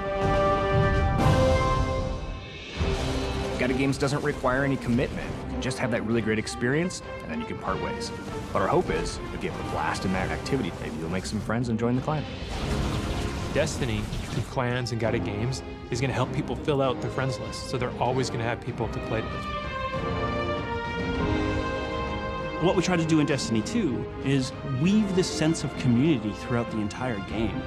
Guided games doesn't require any commitment. You can just have that really great experience, and then you can part ways. But our hope is, if you have a blast in that activity, maybe you'll make some friends and join the clan. Destiny, through clans and guided games, is going to help people fill out their friends list, so they're always going to have people to play with. What we try to do in Destiny 2 is weave this sense of community throughout the entire game.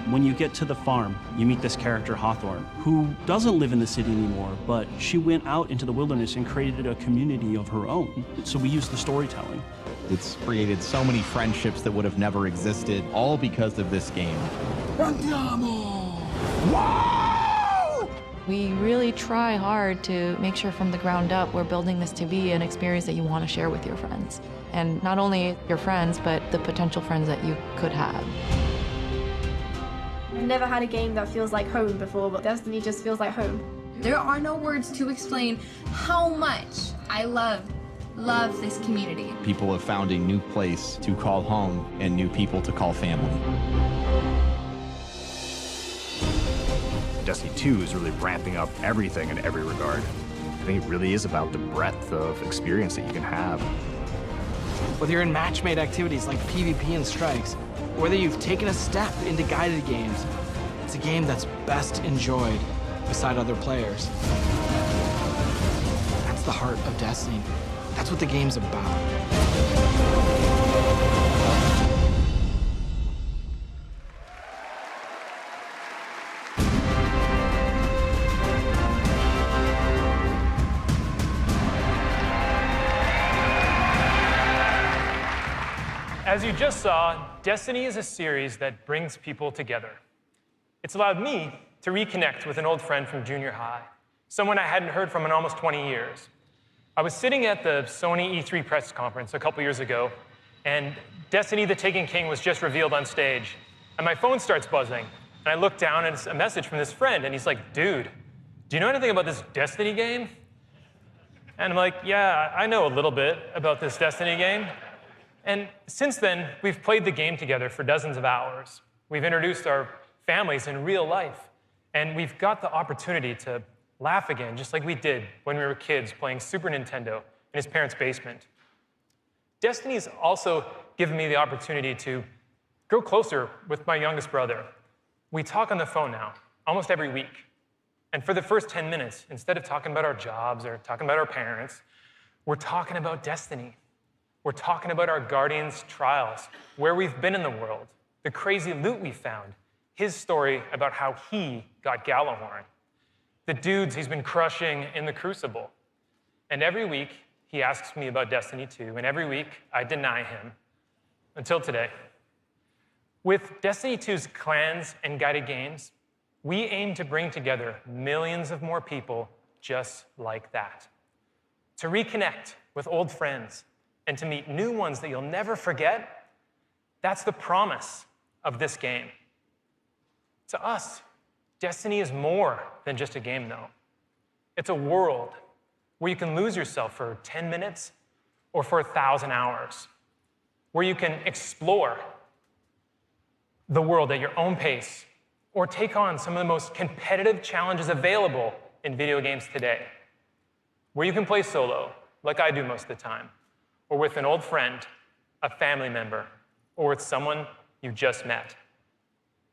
When you get to the farm, you meet this character, Hawthorne, who doesn't live in the city anymore, but she went out into the wilderness and created a community of her own. So we use the storytelling. It's created so many friendships that would have never existed, all because of this game. Andiamo! Wow! We really try hard to make sure from the ground up we're building this to be an experience that you want to share with your friends. And not only your friends, but the potential friends that you could have. I've never had a game that feels like home before, but Destiny just feels like home. There are no words to explain how much I love this community. People have found a new place to call home and new people to call family. Destiny 2 is really ramping up everything in every regard. I think it really is about the breadth of experience that you can have. Whether you're in match-made activities like PvP and strikes, whether you've taken a step into guided games, it's a game that's best enjoyed beside other players. That's the heart of Destiny. That's what the game's about. As you just saw, Destiny is a series that brings people together. It's allowed me to reconnect with an old friend from junior high, someone I hadn't heard from in almost 20 years. I was sitting at the Sony E3 press conference a couple years ago, and Destiny the Taken King was just revealed on stage. And my phone starts buzzing, and I look down, and it's a message from this friend, and he's like, dude, do you know anything about this Destiny game? And I'm like, yeah, I know a little bit about this Destiny game. And since then, we've played the game together for dozens of hours. We've introduced our families in real life, and we've got the opportunity to laugh again, just like we did when we were kids playing Super Nintendo in his parents' basement. Destiny's also given me the opportunity to grow closer with my youngest brother. We talk on the phone now, almost every week. And for the first 10 minutes, instead of talking about our jobs or talking about our parents, we're talking about Destiny. We're talking about our Guardians' trials, where we've been in the world, the crazy loot we found, his story about how he got Gallahorn, the dudes he's been crushing in the Crucible. And every week, he asks me about Destiny 2, and every week, I deny him, until today. With Destiny 2's clans and guided games, we aim to bring together millions of more people just like that. To reconnect with old friends and to meet new ones that you'll never forget, that's the promise of this game. To us, Destiny is more than just a game, though. It's a world where you can lose yourself for 10 minutes or for 1,000 hours, where you can explore the world at your own pace or take on some of the most competitive challenges available in video games today, where you can play solo, like I do most of the time, or with an old friend, a family member, or with someone you just met.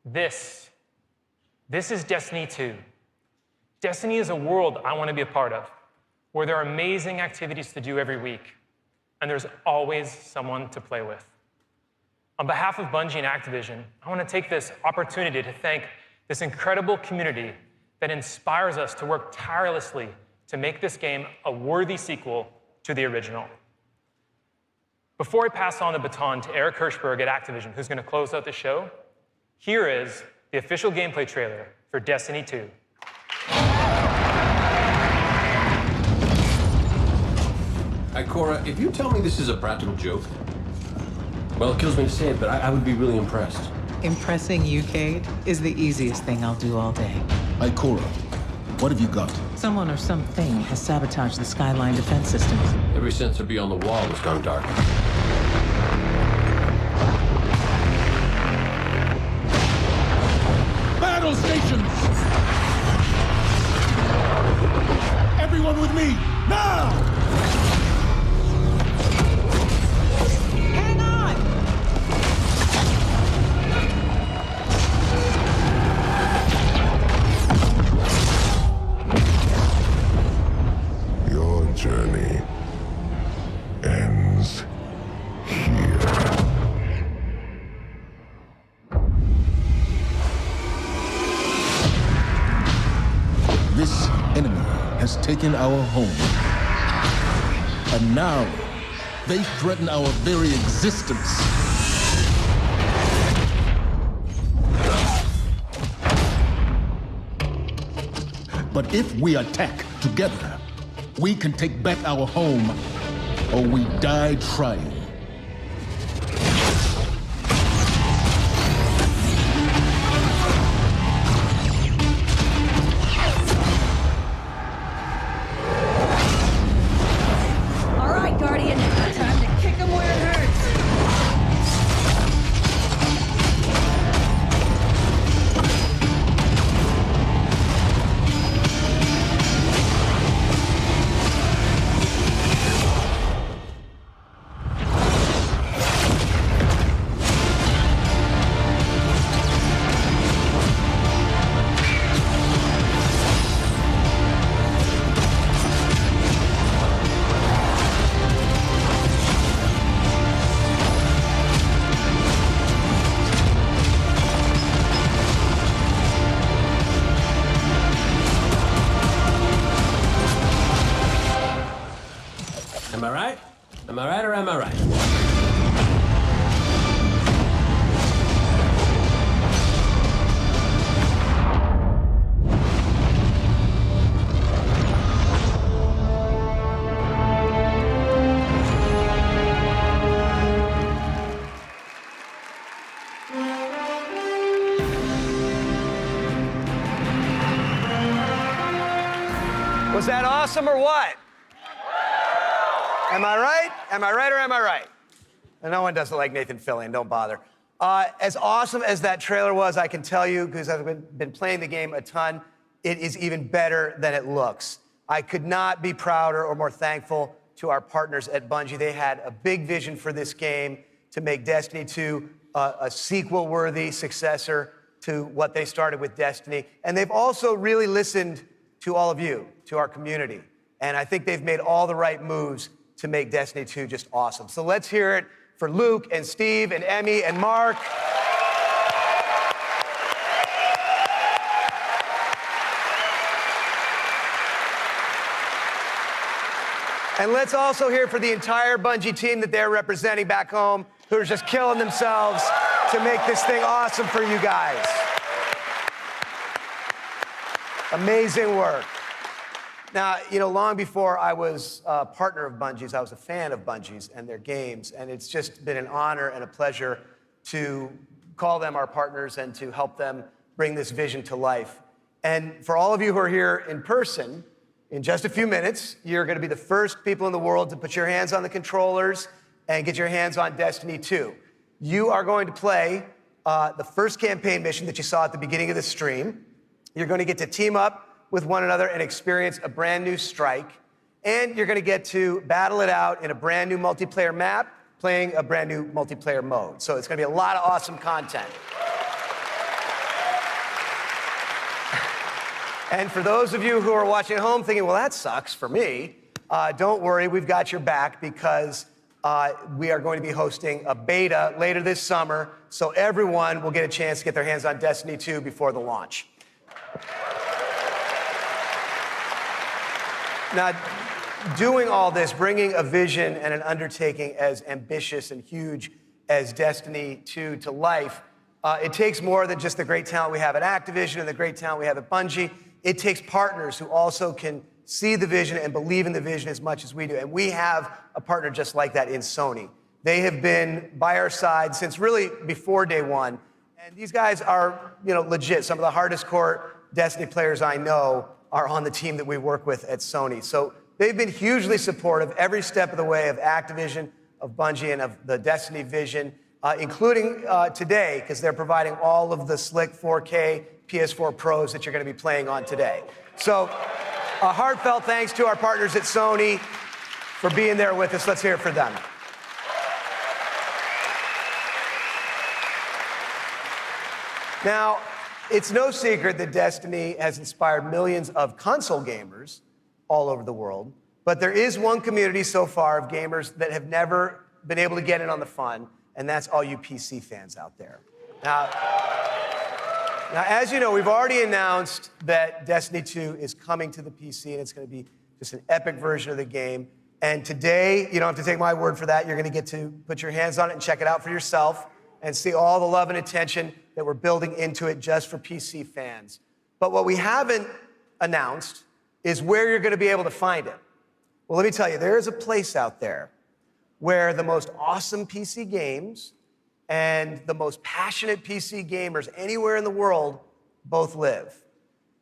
This is Destiny 2. Destiny is a world I want to be a part of, where there are amazing activities to do every week, and there's always someone to play with. On behalf of Bungie and Activision, I want to take this opportunity to thank this incredible community that inspires us to work tirelessly to make this game a worthy sequel to the original. Before I pass on the baton to Eric Hirschberg at Activision, who's going to close out the show, here is the official gameplay trailer for Destiny 2. Ikora, if you tell me this is a practical joke, well, it kills me to say it, but I would be really impressed. Impressing you, Cade, is the easiest thing I'll do all day. Ikora, what have you got? Someone or something has sabotaged the Skyline defense systems. Every sensor beyond the wall has gone dark. Battle stations! Everyone with me, now! Hang on! Your journey ends here. This enemy has taken our home. And now, they threaten our very existence. But if we attack together, we can take back our home, or we die trying. All right, Guardian, time to kick him where it hurts. Was that awesome or what? Am I right? Am I right or am I right? And no one doesn't like Nathan Fillion, don't bother. As awesome as that trailer was, I can tell you, because I've been playing the game a ton, it is even better than it looks. I could not be prouder or more thankful to our partners at Bungie. They had a big vision for this game to make Destiny 2 a sequel-worthy successor to what they started with Destiny. And they've also really listened to all of you, to our community. And I think they've made all the right moves to make Destiny 2 just awesome. So let's hear it for Luke and Steve and Emmy and Mark. And let's also hear for the entire Bungie team that they're representing back home, who are just killing themselves to make this thing awesome for you guys. Amazing work. Now, you know, long before I was a partner of Bungie's, I was a fan of Bungie's and their games, and it's just been an honor and a pleasure to call them our partners and to help them bring this vision to life. And for all of you who are here in person, in just a few minutes, you're going to be the first people in the world to put your hands on the controllers and get your hands on Destiny 2. You are going to play the first campaign mission that you saw at the beginning of the stream. You're going to get to team up with one another and experience a brand new strike. And you're going to get to battle it out in a brand new multiplayer map, playing a brand new multiplayer mode. So it's going to be a lot of awesome content. And for those of you who are watching at home thinking, well, that sucks for me, don't worry, we've got your back, because we are going to be hosting a beta later this summer, so everyone will get a chance to get their hands on Destiny 2 before the launch. Now, doing all this, bringing a vision and an undertaking as ambitious and huge as Destiny 2 to life, it takes more than just the great talent we have at Activision and the great talent we have at Bungie. It takes partners who also can see the vision and believe in the vision as much as we do. And we have a partner just like that in Sony. They have been by our side since really before day one. And these guys are, you know, legit. Some of the hardest core Destiny players I know are on the team that we work with at Sony. So they've been hugely supportive every step of the way of Activision, of Bungie, and of the Destiny vision, including today, because they're providing all of the slick 4K PS4 Pros that you're going to be playing on today. So a heartfelt thanks to our partners at Sony for being there with us. Let's hear it for them. Now, it's no secret that Destiny has inspired millions of console gamers all over the world, but there is one community so far of gamers that have never been able to get in on the fun, and that's all you PC fans out there. Now, as you know, we've already announced that Destiny 2 is coming to the PC, and it's going to be just an epic version of the game. And today, you don't have to take my word for that. You're going to get to put your hands on it and check it out for yourself and see all the love and attention that we're building into it just for PC fans. But what we haven't announced is where you're going to be able to find it. Well, let me tell you, there is a place out there where the most awesome PC games and the most passionate PC gamers anywhere in the world both live.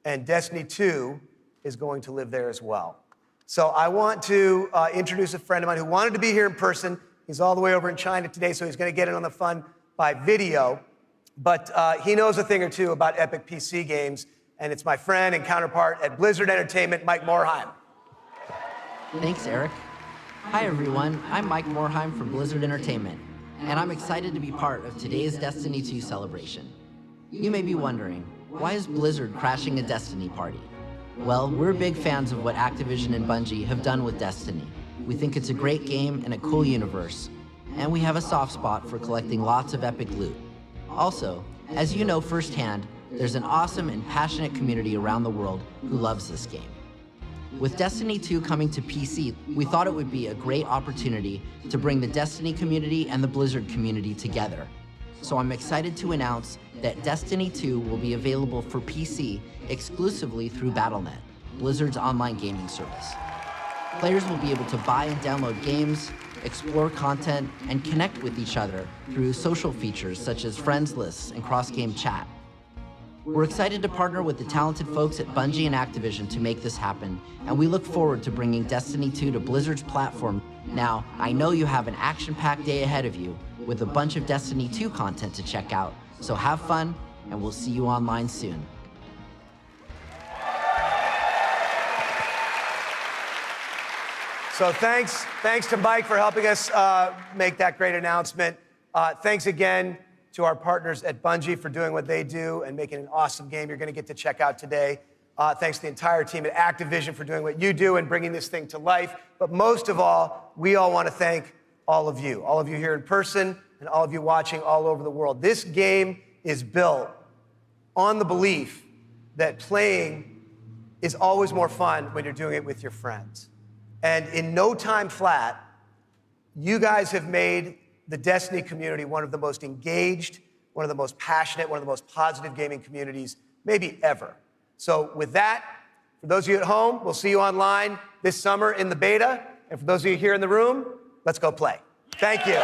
And Destiny 2 is going to live there as well. So I want to introduce a friend of mine who wanted to be here in person. He's all the way over in China today, so he's going to get in on the fun by video. But he knows a thing or two about epic PC games, and it's my friend and counterpart at Blizzard Entertainment, Mike Morhaime. Thanks, Eric. Hi, everyone. I'm Mike Morhaime from Blizzard Entertainment, and I'm excited to be part of today's Destiny 2 celebration. You may be wondering, why is Blizzard crashing a Destiny party? Well, we're big fans of what Activision and Bungie have done with Destiny. We think it's a great game and a cool universe, and we have a soft spot for collecting lots of epic loot. Also, as you know firsthand, there's an awesome and passionate community around the world who loves this game. With Destiny 2 coming to PC, we thought it would be a great opportunity to bring the Destiny community and the Blizzard community together. So I'm excited to announce that Destiny 2 will be available for PC exclusively through Battle.net, Blizzard's online gaming service. Players will be able to buy and download games, explore content, and connect with each other through social features such as friends lists and cross-game chat. We're excited to partner with the talented folks at Bungie and Activision to make this happen, and we look forward to bringing Destiny 2 to Blizzard's platform. Now, I know you have an action-packed day ahead of you with a bunch of Destiny 2 content to check out, so have fun, and we'll see you online soon. So thanks to Mike for helping us make that great announcement. Thanks again to our partners at Bungie for doing what they do and making an awesome game you're going to get to check out today. Thanks to the entire team at Activision for doing what you do and bringing this thing to life. But most of all, we all want to thank all of you here in person and all of you watching all over the world. This game is built on the belief that playing is always more fun when you're doing it with your friends. And in no time flat, you guys have made the Destiny community one of the most engaged, one of the most passionate, one of the most positive gaming communities maybe ever. So with that, for those of you at home, we'll see you online this summer in the beta. And for those of you here in the room, let's go play. Thank you.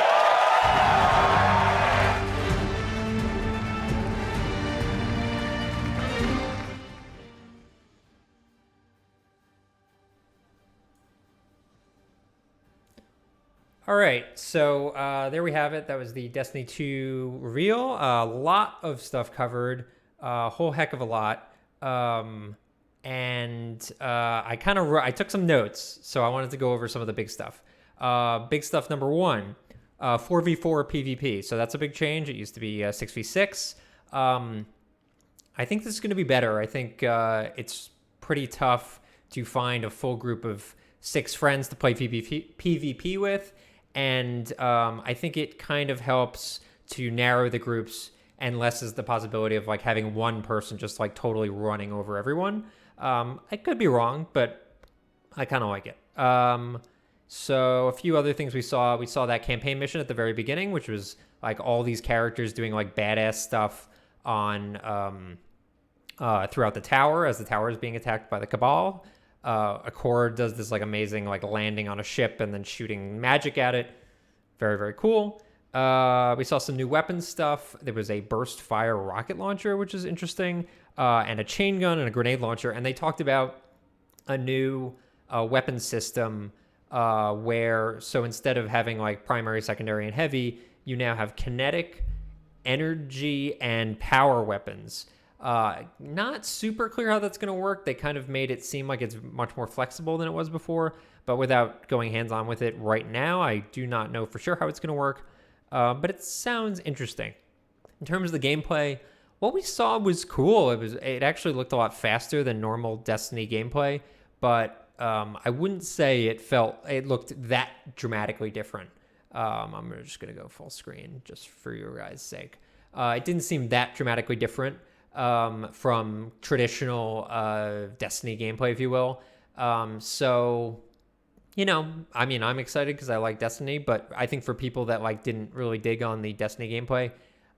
All right, so there we have it. That was the Destiny 2 reveal. A lot of stuff covered, a whole heck of a lot. And I took some notes, so I wanted to go over some of the big stuff. Big stuff number one, 4v4 PvP. So that's a big change. It used to be 6v6. I think this is going to be better. I think it's pretty tough to find a full group of 6 friends to play PvP with. And I think it kind of helps to narrow the groups and lessens the possibility of like having one person just like totally running over everyone. I could be wrong, but I kind of like it. So a few other things we saw that campaign mission at the very beginning, which was like all these characters doing like badass stuff on throughout the tower as the tower is being attacked by the Cabal. Akora does this like amazing like landing on a ship and then shooting magic at it. Very, very cool. We saw some new weapons stuff. There was a burst fire rocket launcher, which is interesting, and a chain gun and a grenade launcher. And they talked about a new weapon system where, so instead of having like primary, secondary, and heavy, you now have kinetic, energy, and power weapons. Not super clear how that's going to work. They kind of made it seem like it's much more flexible than it was before, but without going hands-on with it right now, I do not know for sure how it's going to work. But it sounds interesting. In terms of the gameplay, what we saw was cool. It actually looked a lot faster than normal Destiny gameplay, but I wouldn't say it looked that dramatically different. I'm just going to go full screen just for your guys' sake. It didn't seem that dramatically different from traditional Destiny gameplay, if you will. So, you know, I mean, I'm excited because I like Destiny, but I think for people that like didn't really dig on the Destiny gameplay,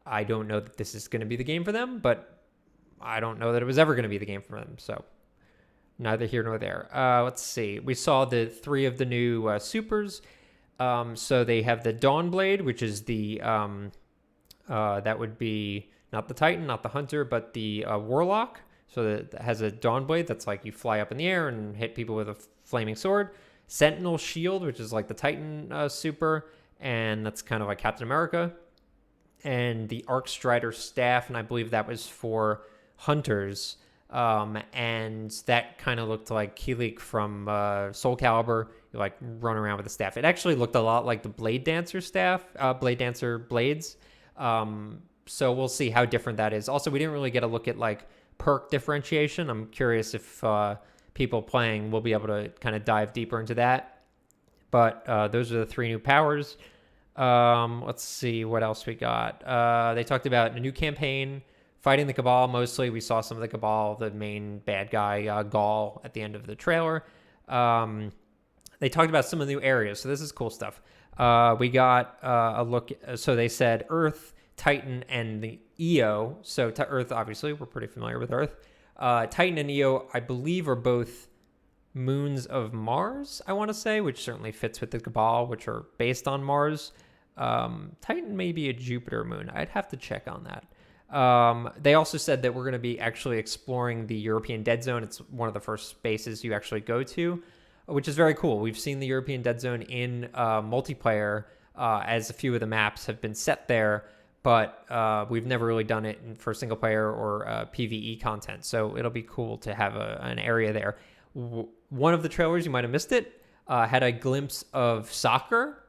I don't know that this is going to be the game for them, but I don't know that it was ever going to be the game for them. So neither here nor there. Let's see. We saw the 3 of the new supers. So they have the Dawnblade, which is the, that would be not the Titan, not the Hunter, but the Warlock. So that has a Dawnblade that's like you fly up in the air and hit people with a flaming sword. Sentinel Shield, which is like the Titan super, and that's kind of like Captain America. And the Arc Strider Staff, and I believe that was for Hunters. And that kind of looked like Kilik from Soul Calibur. You like run around with the staff. It actually looked a lot like the Blade Dancer staff, Blade Dancer blades. So we'll see how different that is. Also, we didn't really get a look at like perk differentiation. I'm curious if people playing will be able to kind of dive deeper into that. But those are the 3 new powers. Let's see what else we got. They talked about a new campaign, fighting the Cabal mostly. We saw some of the Cabal, the main bad guy, Gaul, at the end of the trailer. They talked about some of the new areas. So this is cool stuff. We got a look. So they said Earth, Titan, and the EO. So to Earth, obviously, we're pretty familiar with Earth. Titan and EO, I believe, are both moons of Mars, I want to say, which certainly fits with the Cabal, which are based on Mars. Titan may be a Jupiter moon. I'd have to check on that. They also said that we're going to be actually exploring the European Dead Zone. It's one of the first spaces you actually go to, which is very cool. We've seen the European Dead Zone in multiplayer, as a few of the maps have been set there, but we've never really done it for single player or PvE content. So it'll be cool to have an area there. One of the trailers, you might have missed it, had a glimpse of soccer.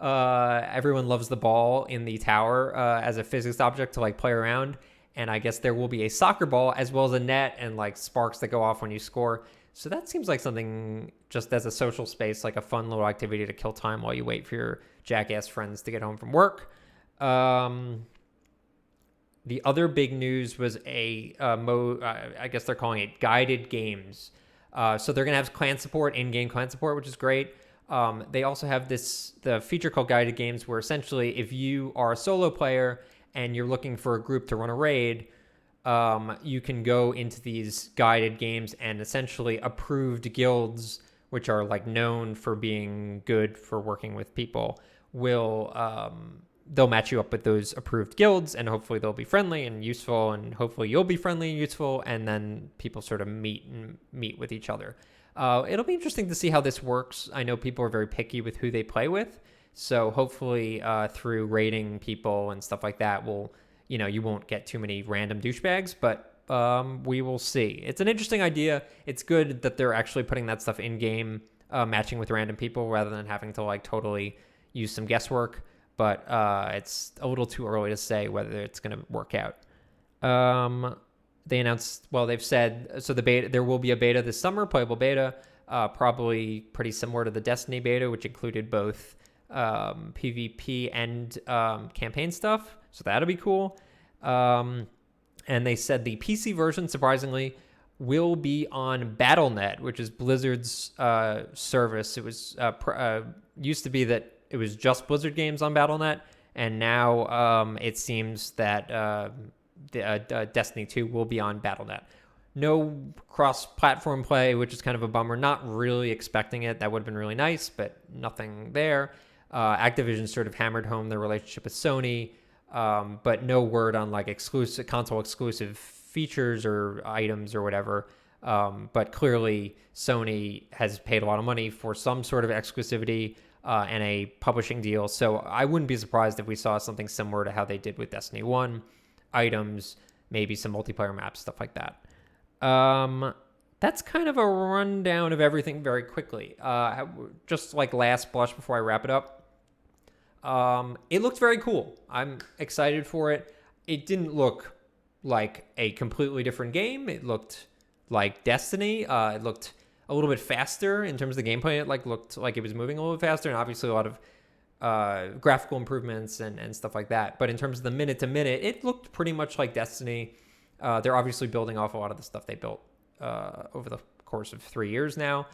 Everyone loves the ball in the tower as a physics object to like play around, and I guess there will be a soccer ball as well as a net and like sparks that go off when you score. So that seems like something just as a social space, like a fun little activity to kill time while you wait for your jackass friends to get home from work. The other big news was I guess they're calling it guided games. So they're going to have clan support, in-game clan support, which is great. They also have the feature called guided games, where essentially if you are a solo player and you're looking for a group to run a raid, you can go into these guided games, and essentially approved guilds, which are like known for being good for working with people, will they'll match you up with those approved guilds, and hopefully they'll be friendly and useful, and hopefully you'll be friendly and useful, and then people sort of meet with each other. It'll be interesting to see how this works. I know people are very picky with who they play with, so hopefully through rating people and stuff like that, you won't get too many random douchebags, but we will see. It's an interesting idea. It's good that they're actually putting that stuff in game, matching with random people rather than having to like totally use some guesswork. But it's a little too early to say whether it's going to work out. They announced, they've said, so the beta, there will be a beta this summer, playable beta, probably pretty similar to the Destiny beta, which included both PvP and campaign stuff. So that'll be cool. And they said the PC version, surprisingly, will be on Battle.net, which is Blizzard's service. It was used to be that it was just Blizzard games on Battle.net, and now it seems that Destiny 2 will be on Battle.net. No cross-platform play, which is kind of a bummer. Not really expecting it. That would have been really nice, but nothing there. Activision sort of hammered home their relationship with Sony, but no word on like exclusive console exclusive features or items or whatever. But clearly Sony has paid a lot of money for some sort of exclusivity and a publishing deal. So I wouldn't be surprised if we saw something similar to how they did with Destiny 1. Items, maybe some multiplayer maps, stuff like that. That's kind of a rundown of everything very quickly. Just like last blush before I wrap it up. It looked very cool. I'm excited for it. It didn't look like a completely different game. It looked like Destiny. It looked a little bit faster in terms of the gameplay. It looked like it was moving a little bit faster, and obviously a lot of graphical improvements and stuff like that. But in terms of the minute to minute, it looked pretty much like Destiny. They're obviously building off a lot of the stuff they built over the course of 3 years now.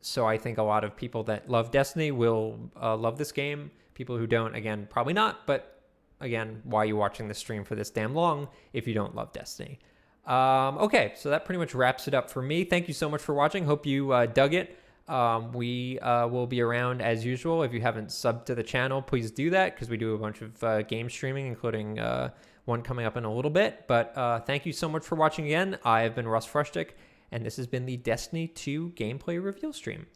So I think a lot of people that love Destiny will love this game. People who don't, again, probably not. But again, why are you watching this stream for this damn long if you don't love Destiny? Okay, so that pretty much wraps it up for me. Thank you so much for watching. Hope you dug it. We will be around as usual. If you haven't subbed to the channel, please do that, because we do a bunch of game streaming, including one coming up in a little bit. But thank you so much for watching again. I have been Russ Frushtick, and this has been the Destiny 2 gameplay reveal stream.